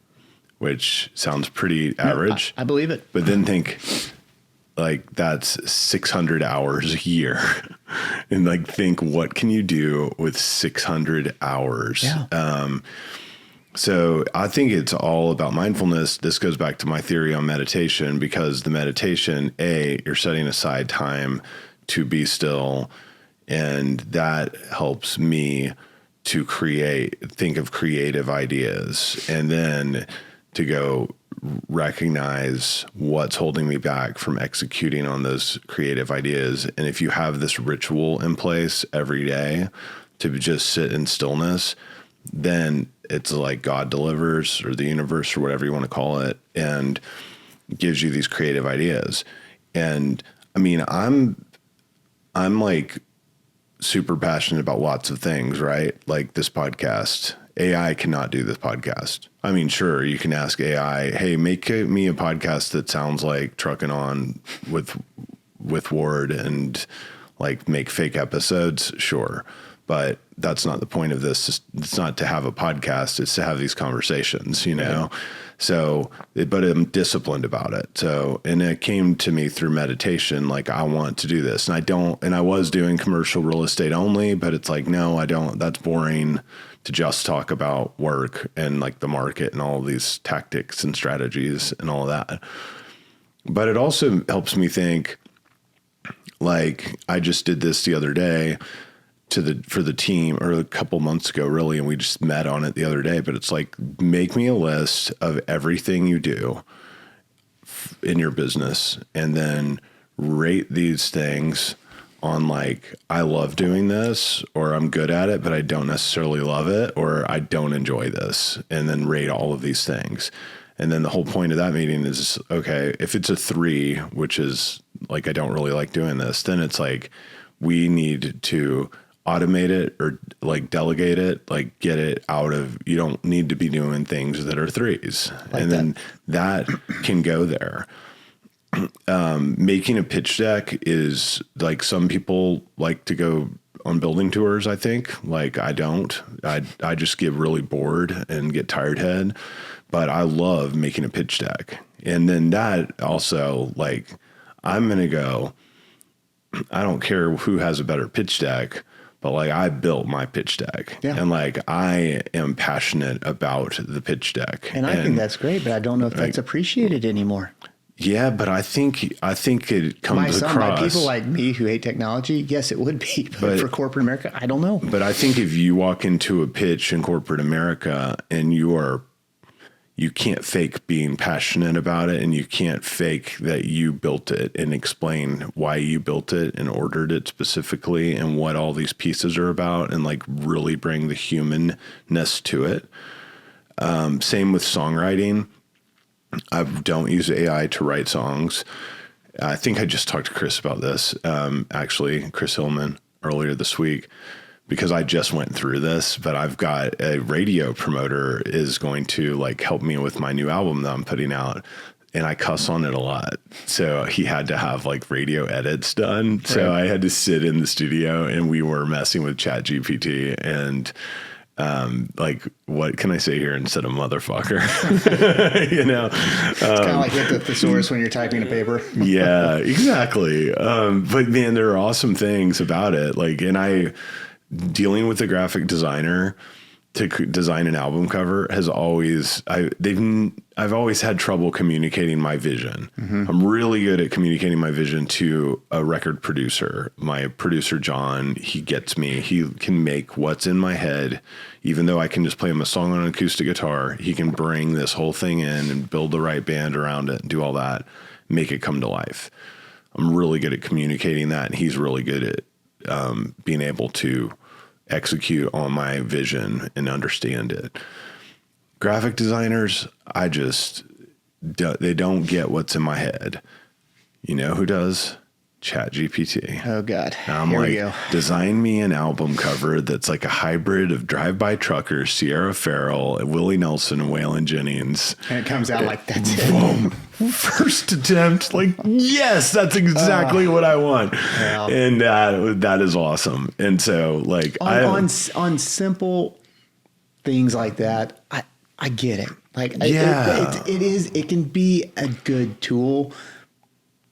which sounds pretty average. I believe it. But then think, like, that's 600 hours a year. And, like, think, what can you do with 600 hours? Yeah. So I think it's all about mindfulness. This goes back to my theory on meditation, because the meditation, you're setting aside time to be still, and that helps me to think of creative ideas, and then to go recognize what's holding me back from executing on those creative ideas. And if you have this ritual in place every day to just sit in stillness, then it's like God delivers, or the universe, or whatever you want to call it, and gives you these creative ideas. And I mean, I'm like super passionate about lots of things, right? Like this podcast. AI cannot do this podcast. I mean, sure, you can ask AI, hey, make me a podcast that sounds like Truckin On with Ward, and like make fake episodes. Sure. But that's not the point of this. It's not to have a podcast. It's to have these conversations, you know? Right. So, but I'm disciplined about it. So, and it came to me through meditation. Like, I want to do this, and I was doing commercial real estate only, but it's like, no, I don't, that's boring to just talk about work and like the market and all these tactics and strategies and all of that. But it also helps me think, like, I just did this the other day for the team, or a couple months ago, really, and we just met on it the other day. But it's like, make me a list of everything you do in your business, and then rate these things on, like, I love doing this, or I'm good at it, but I don't necessarily love it, or I don't enjoy this, and then rate all of these things. And then the whole point of that meeting is, okay, if it's a 3, which is like, I don't really like doing this, then it's like, we need to automate it or like delegate it, like get it out of, you don't need to be doing things that are threes. Like and then that can go there. Making a pitch deck is like, some people like to go on building tours. I think, like, I don't, I just get really bored and get tired head, but I love making a pitch deck. And then that also, like, I'm going to go, I don't care who has a better pitch deck, but like, I built my pitch deck, and like, I am passionate about the pitch deck. And I think that's great, but I don't know if that's appreciated anymore. Yeah, but I think it comes across. By people like me who hate technology, yes, it would be. But for corporate America, I don't know. But I think if you walk into a pitch in corporate America and you can't fake being passionate about it, and you can't fake that you built it and explain why you built it and ordered it specifically and what all these pieces are about, and like really bring the humanness to it. Same with songwriting. I don't use AI to write songs. I think I just talked to Chris about this, actually, Chris Hillman, earlier this week, because I just went through this, but I've got a radio promoter is going to like help me with my new album that I'm putting out, and I cuss on it a lot. So he had to have like radio edits done. Right. So I had to sit in the studio and we were messing with ChatGPT and like, what can I say here instead of motherfucker? You know, it's kind of like hit the thesaurus when you're typing a paper. Yeah, exactly. But man, there are awesome things about it. Like, and dealing with a graphic designer to design an album cover has always, I've always had trouble communicating my vision. Mm-hmm. I'm really good at communicating my vision to a record producer. My producer, John, he gets me. He can make what's in my head, even though I can just play him a song on an acoustic guitar. He can bring this whole thing in and build the right band around it and do all that, make it come to life. I'm really good at communicating that, and he's really good at being able to execute on my vision and understand it. Graphic designers, they don't get what's in my head. You know who does? ChatGPT. Oh God. I'm Here like, we go. Design me an album cover that's like a hybrid of Drive By Truckers, Sierra Farrell, Willie Nelson, and Waylon Jennings. And it comes out like that's it. Boom. First attempt. Like, yes, that's exactly what I want. Yeah. And that is awesome. And so like on simple things like that, I get it. Like, it can be a good tool,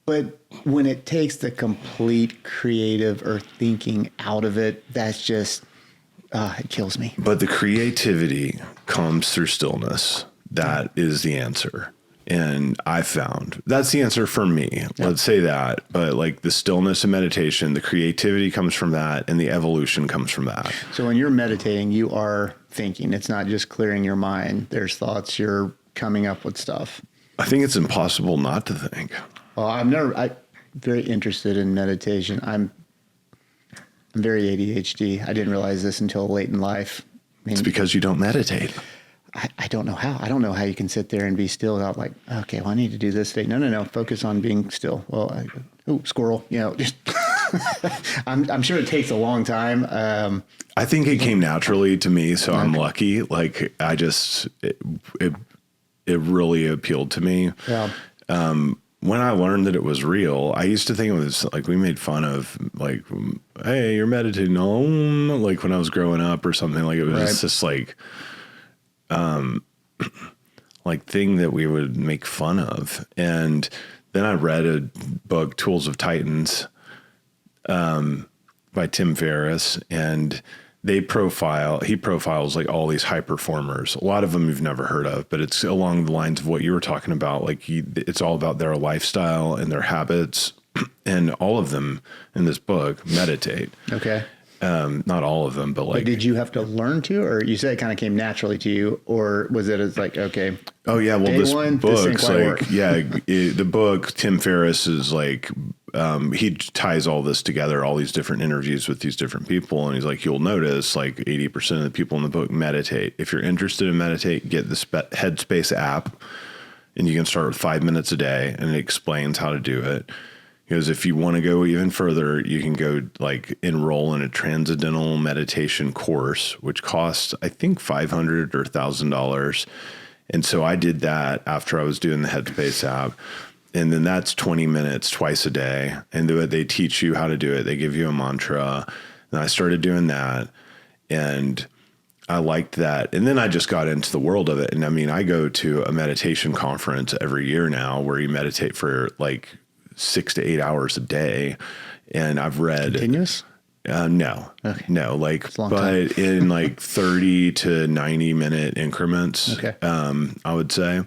but when it takes the complete creative or thinking out of it, that's just, it kills me. But the creativity comes through stillness. That is the answer. And I found that's the answer for me. Yeah. Let's say that. But like the stillness and meditation, the creativity comes from that, and the evolution comes from that. So when you're meditating, you are thinking. It's not just clearing your mind. There's thoughts. You're coming up with stuff. I think it's impossible not to think. Well, I'm very interested in meditation. I'm very ADHD. I didn't realize this until late in life. It's because you don't meditate. I don't know how. I don't know how you can sit there and be still without like, okay, well, I need to do this today. No. Focus on being still. Well, squirrel, just I'm sure it takes a long time. I think it came naturally to me, so I'm lucky. Like it really appealed to me. Yeah. When I learned that it was real, I used to think it was like, we made fun of like, hey, you're meditating, like when I was growing up or something. Like it was just this like thing that we would make fun of. And then I read a book, Tools of Titans, by Tim Ferriss, and he profiles like all these high performers. A lot of them you've never heard of, but it's along the lines of what you were talking about. Like it's all about their lifestyle and their habits, and all of them in this book meditate. Okay. Not all of them, but like. But did you have to learn to, or you said it kind of came naturally to you, or was it as like, okay. Oh yeah. Well, this book's like, the book, Tim Ferriss is like, he ties all this together, all these different interviews with these different people. And he's like, you'll notice like 80% of the people in the book meditate. If you're interested in meditate, get the Headspace app, and you can start with 5 minutes a day, and it explains how to do it. He goes, if you want to go even further, you can go like enroll in a transcendental meditation course, which costs, I think, $500 or $1,000. And so I did that after I was doing the Headspace app. And then that's 20 minutes twice a day. And they teach you how to do it. They give you a mantra. And I started doing that. And I liked that. And then I just got into the world of it. And I mean, I go to a meditation conference every year now where you meditate for like 6 to 8 hours a day. And I've read Continuous? No, Okay. no, like, long but time. in like 30 to 90 minute increments, Okay. I would say.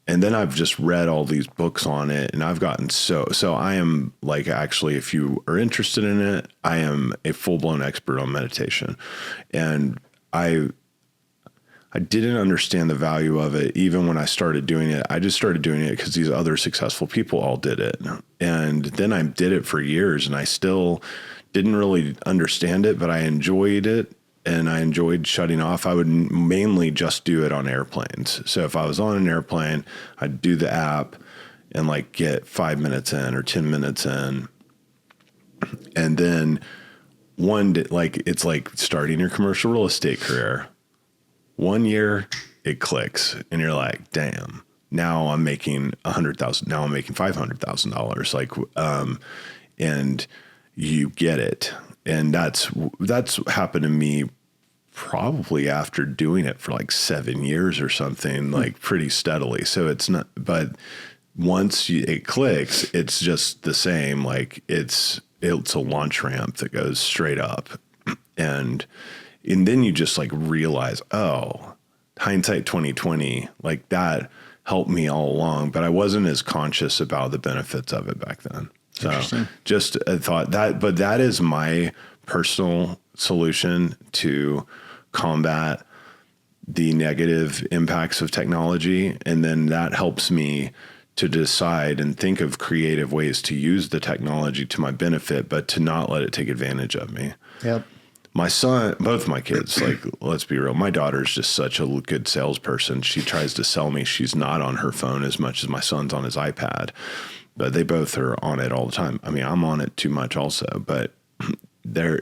And then I've just read all these books on it, and I've gotten so I am like, actually, if you are interested in it, I am a full blown expert on meditation. And I didn't understand the value of it even when I started doing it. I just started doing it because these other successful people all did it. And then I did it for years, and I still didn't really understand it, but I enjoyed it. And I enjoyed shutting off. I would mainly just do it on airplanes. So if I was on an airplane, I'd do the app and like get 5 minutes in or 10 minutes in. And then one day, like, it's like starting your commercial real estate career. 1 year, it clicks and you're like, damn, now I'm making $100,000. Now I'm making $500,000. Like, and you get it. And that's happened to me probably after doing it for like 7 years or something, like pretty steadily. So it's not, but once it clicks, it's just the same. Like it's a launch ramp that goes straight up. And then you just like realize, oh, hindsight 2020, like that helped me all along, but I wasn't as conscious about the benefits of it back then. So just a thought but that is my personal solution to combat the negative impacts of technology. And then that helps me to decide and think of creative ways to use the technology to my benefit, but to not let it take advantage of me. Yep. My son, both my kids, like, let's be real. My daughter's just such a good salesperson. She tries to sell me. She's not on her phone as much as my son's on his iPad. But they both are on it all the time. I mean, I'm on it too much also, but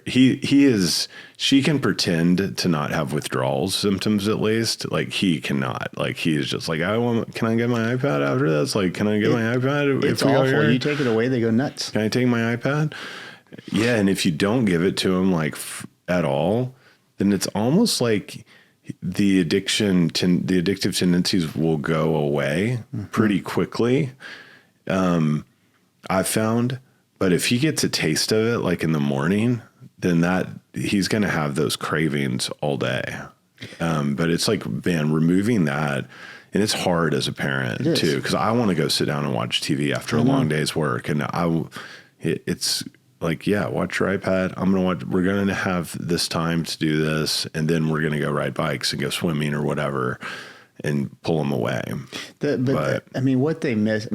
she can pretend to not have withdrawal symptoms at least. Like he cannot. Like he's just like, can I get my iPad after this? Like, can I get my iPad? It's awful. You take it away, they go nuts. Can I take my iPad? Yeah. And if you don't give it to them like at all, then it's almost like the addictive tendencies will go away pretty quickly. I found, but if he gets a taste of it, like in the morning, then he's going to have those cravings all day. But it's like, man, removing that, and it's hard as a parent too, because I want to go sit down and watch TV after a long day's work. And it's like, yeah, watch your iPad. We're going to have this time to do this. And then we're going to go ride bikes and go swimming or whatever and pull them away. But I mean, what they miss,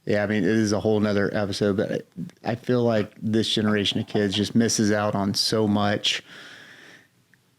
yeah, I mean, it is a whole nother episode, but I feel like this generation of kids just misses out on so much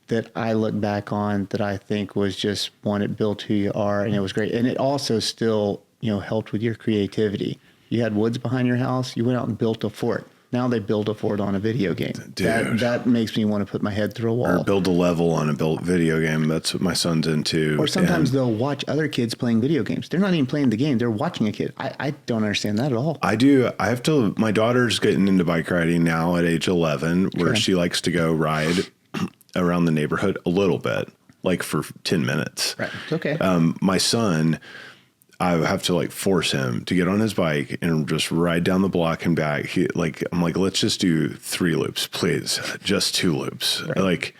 that I look back on that I think was just one, it built who you are, and it was great. And it also still, helped with your creativity. You had woods behind your house. You went out and built a fort. Now they build a fort on a video game. Dude. That makes me want to put my head through a wall. Or build a level on a built video game. That's what my son's into. Or sometimes they'll watch other kids playing video games. They're not even playing the game. They're watching a kid. I don't understand that at all. I do. My daughter's getting into bike riding now at age 11, where she likes to go ride around the neighborhood a little bit, like for 10 minutes. Right. It's okay. My son, I have to like force him to get on his bike and just ride down the block and back. I'm like, let's just do 3 loops, please. Just 2 loops. Right. Like,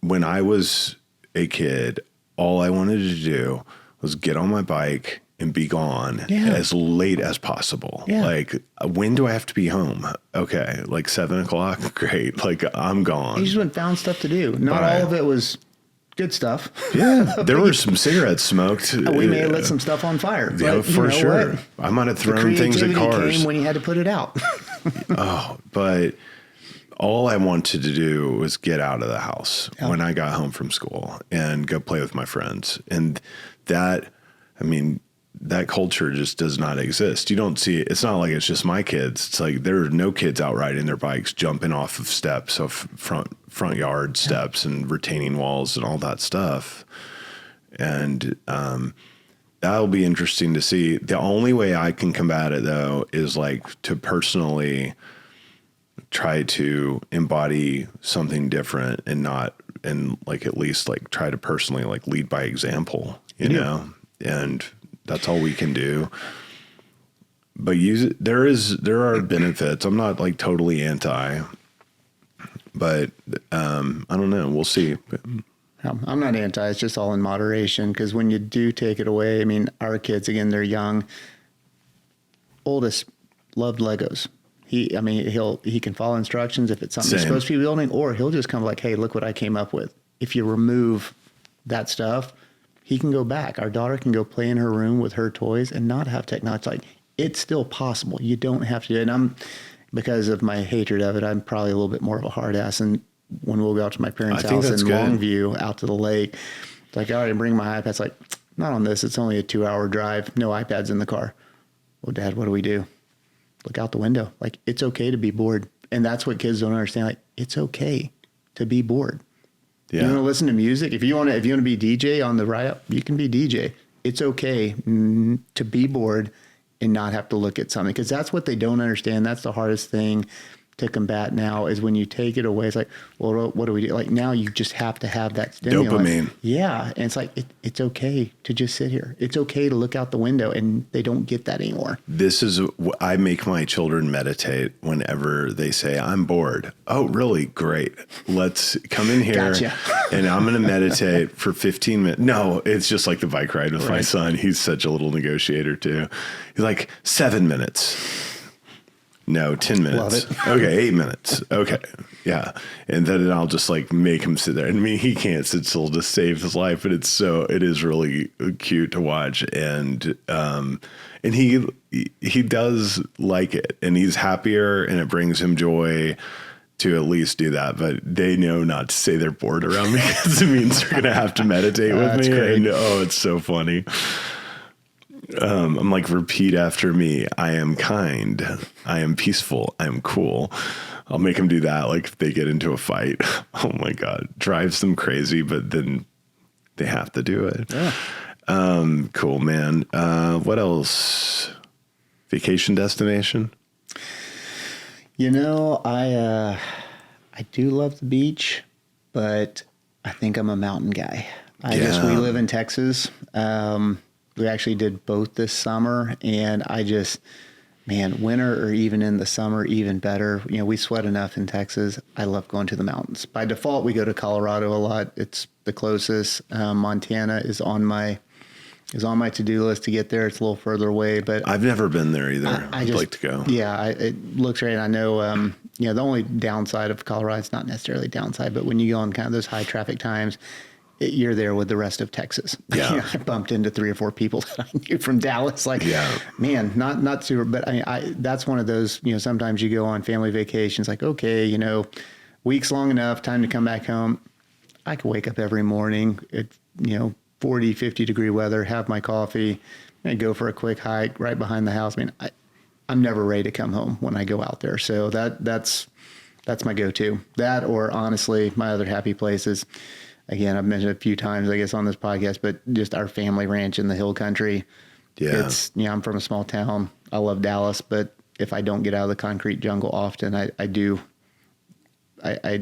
when I was a kid, all I wanted to do was get on my bike and be gone as late as possible. Yeah. Like, when do I have to be home? Okay. Like 7:00. Great. Like I'm gone. You just went and found stuff to do. Not all of it was good stuff. Yeah, there were some cigarettes smoked. We may have lit some stuff on fire. Yeah, for sure. What? I might have thrown things at cars. Came when you had to put it out. But all I wanted to do was get out of the house when I got home from school and go play with my friends. And that, that culture just does not exist. You don't see it. It's not like it's just my kids. It's like there are no kids out riding their bikes, jumping off of steps, of front yard steps and retaining walls and all that stuff. And that'll be interesting to see. The only way I can combat it though is like to personally try to embody something different and not, and like at least like try to personally like lead by example, you know, and that's all we can do. But there are benefits. I'm not like totally anti, but I don't know. We'll see. I'm not anti. It's just all in moderation. Because when you do take it away, I mean, our kids, again, they're young. Oldest loved Legos. He can follow instructions if it's something he's supposed to be building, or he'll just come like, hey, look what I came up with. If you remove that stuff, he can go back. Our daughter can go play in her room with her toys and not have technology. Like, it's still possible. You don't have to do it. And because of my hatred of it, I'm probably a little bit more of a hard ass. And when we'll go out to my parents' house in Longview, out to the lake, it's like, all right, bring my iPad. It's like, not on this. It's only a 2-hour drive. No iPads in the car. Well, Dad, what do we do? Look out the window. Like, it's okay to be bored. And that's what kids don't understand. Like, it's okay to be bored. Yeah. You want to listen to music? If you want to be DJ on the ride up, you can be DJ. It's okay to be bored and not have to look at something, because that's what they don't understand. That's the hardest thing to combat now, is when you take it away. It's like, well, what do we do? Like, now you just have to have that stimulant. Dopamine. Yeah. And it's like, it's okay to just sit here. It's okay to look out the window, and they don't get that anymore. I make my children meditate whenever they say, I'm bored. Oh, really? Great. Let's come in here. Gotcha. And I'm going to meditate for 15 minutes. No, it's just like the bike ride with my son. He's such a little negotiator too. He's like 7 minutes. No, 10 minutes. Love it. Okay, 8 minutes. Okay. Yeah. And then I'll just like make him sit there. I mean, he can't sit still to save his life, but it is really cute to watch. And he does like it, and he's happier, and it brings him joy to at least do that. But they know not to say they're bored around me, because it means they're going to have to meditate with me. Great. And it's so funny. I'm like, repeat after me. I am kind. I am peaceful. I am cool. I'll make them do that. Like, if they get into a fight, oh my God, drives them crazy, but then they have to do it. Yeah. Cool, man. What else? Vacation destination? You know, I do love the beach, but I think I'm a mountain guy. We live in Texas. We actually did both this summer, and winter or even in the summer, even better. You know, we sweat enough in Texas. I love going to the mountains. By default, we go to Colorado a lot. It's the closest. Montana is on my to-do list to get there. It's a little further away, but I've never been there either. I'd like to go. Yeah, it looks great. I know, the only downside of Colorado, it's not necessarily downside, but when you go on kind of those high traffic times, you're there with the rest of Texas. Yeah. I bumped into 3 or 4 people that I knew from Dallas. Like, man, not super, but that's one of those, sometimes you go on family vacations, like, okay, weeks long enough, time to come back home. I could wake up every morning at, 40, 50 degree weather, have my coffee, and go for a quick hike right behind the house. I mean, I'm never ready to come home when I go out there. So that's my go-to. That, or honestly, my other happy places. Again, I've mentioned it a few times, I guess, on this podcast, but just our family ranch in the hill country. Yeah. I'm from a small town. I love Dallas, but if I don't get out of the concrete jungle often, I go a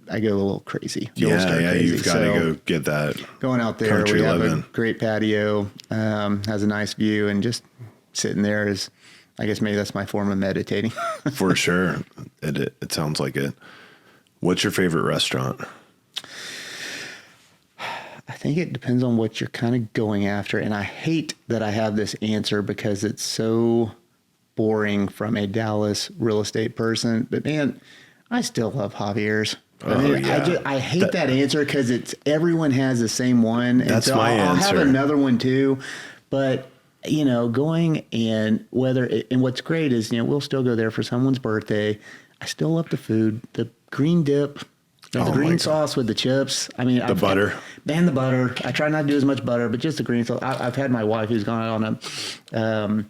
little crazy. Crazy. You've got to go get that. Going out there, we have a great patio, has a nice view, and just sitting there is, I guess maybe that's my form of meditating. For sure. It sounds like it. What's your favorite restaurant? I think it depends on what you're kind of going after. And I hate that I have this answer because it's so boring from a Dallas real estate person. But man, I still love Javier's. I hate that answer because everyone has the same one. That's my answer. I'll have another one too. But, going and what's great is, we'll still go there for someone's birthday. I still love the food, the green dip. The Oh, my green God. sauce with the chips. I mean, The butter. The butter. I try not to do as much butter, but just the green sauce. I've had my wife who's gone on a,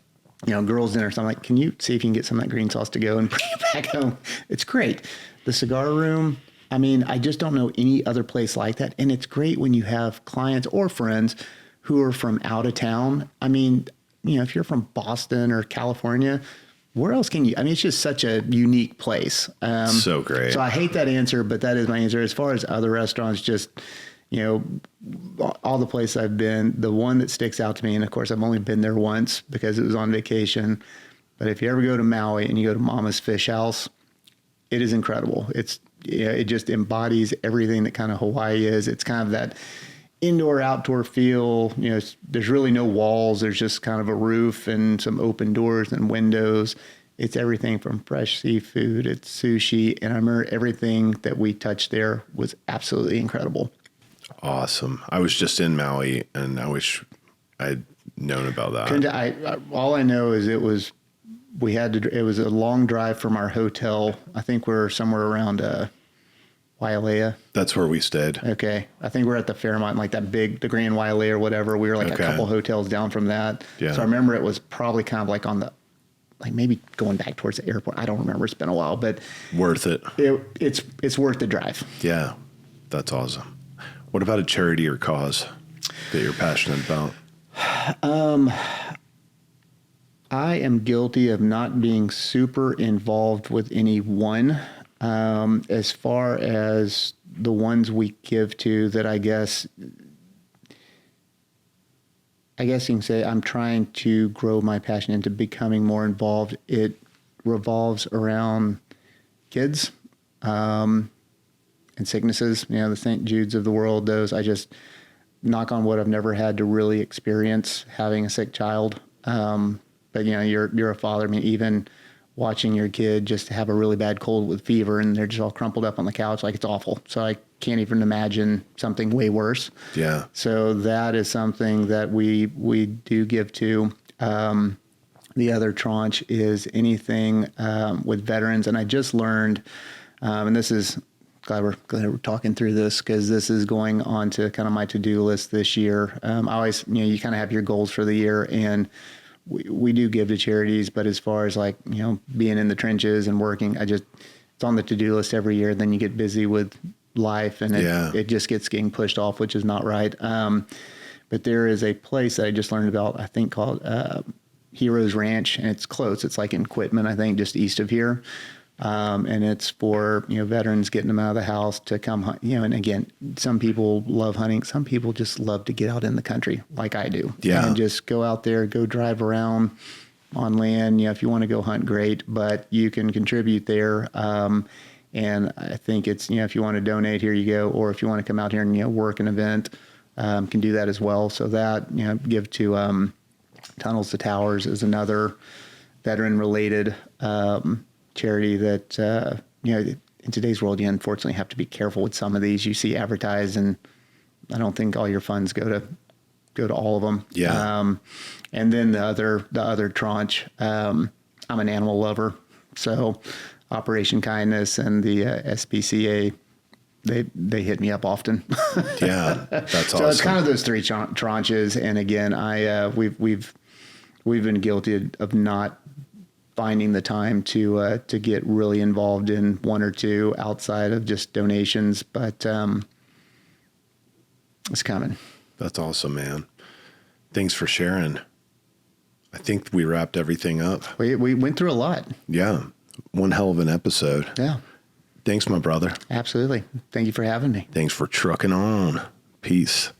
girls' dinner. So I'm like, can you see if you can get some of that green sauce to go and bring it back home? It's great. The cigar room. I mean, I just don't know any other place like that. And it's great when you have clients or friends who are from out of town. I mean, if you're from Boston or California, where else can you? I mean, it's just such a unique place. So great. So I hate that answer, but that is my answer. As far as other restaurants, just, all the places I've been, the one that sticks out to me, and of course I've only been there once because it was on vacation, but if you ever go to Maui and you go to Mama's Fish House, it is incredible. It just embodies everything that kind of Hawaii is. It's kind of that indoor outdoor feel. There's really no walls. There's just kind of a roof and some open doors and windows. It's everything from fresh seafood. It's sushi. And I remember everything that we touched there was absolutely incredible. Awesome. I was just in Maui, and I wish I'd known about that. All I know is it was a long drive from our hotel. I think we're somewhere around Wailea. That's where we stayed. Okay. I think we're at the Fairmont, like the Grand Wailea or whatever. We were like a couple hotels down from that. Yeah. So I remember it was probably kind of like maybe going back towards the airport. I don't remember. It's been a while, but Worth it. It's worth the drive. Yeah. That's awesome. What about a charity or cause that you're passionate about? I am guilty of not being super involved with any one. As far as the ones we give to, that I guess you can say I'm trying to grow my passion into becoming more involved. It revolves around kids and sicknesses, the St. Jude's of the world, those. I just, knock on wood, I've never had to really experience having a sick child. But you're a father. I mean, even watching your kid just have a really bad cold with fever and they're just all crumpled up on the couch, like, it's awful. So I can't even imagine something way worse. Yeah. So that is something that we do give to. The other tranche is anything with veterans. And I just learned, and this is glad we're talking through this, because this is going on to kind of my to-do list this year. I always, you kind of have your goals for the year, and we do give to charities, but as far as being in the trenches and working, it's on the to-do list every year. Then you get busy with life, and it just getting pushed off, which is not right. But there is a place that I just learned about, I think called Heroes Ranch, and it's close. It's like in Quitman, I think, just east of here. And it's for, veterans, getting them out of the house to come hunt, and again, some people love hunting. Some people just love to get out in the country like I do. Yeah. And just go out there, go drive around on land. If you want to go hunt, great, but you can contribute there. And I think it's, if you want to donate, here you go. Or if you want to come out here and, work an event, can do that as well. So that, give to, Tunnels to Towers is another veteran related, charity that, in today's world, you unfortunately have to be careful with some of these. You see advertised, and I don't think all your funds go to all of them. Yeah. And then the other tranche, I'm an animal lover. So Operation Kindness and the SPCA, they hit me up often. Yeah. That's awesome. So it's kind of those three tranches. And again, we've been guilty of not finding the time to get really involved in one or two outside of just donations, but it's coming. That's awesome, man. Thanks for sharing. I think we wrapped everything up. We went through a lot. Yeah. One hell of an episode. Yeah. Thanks, my brother. Absolutely. Thank you for having me. Thanks for trucking on. Peace.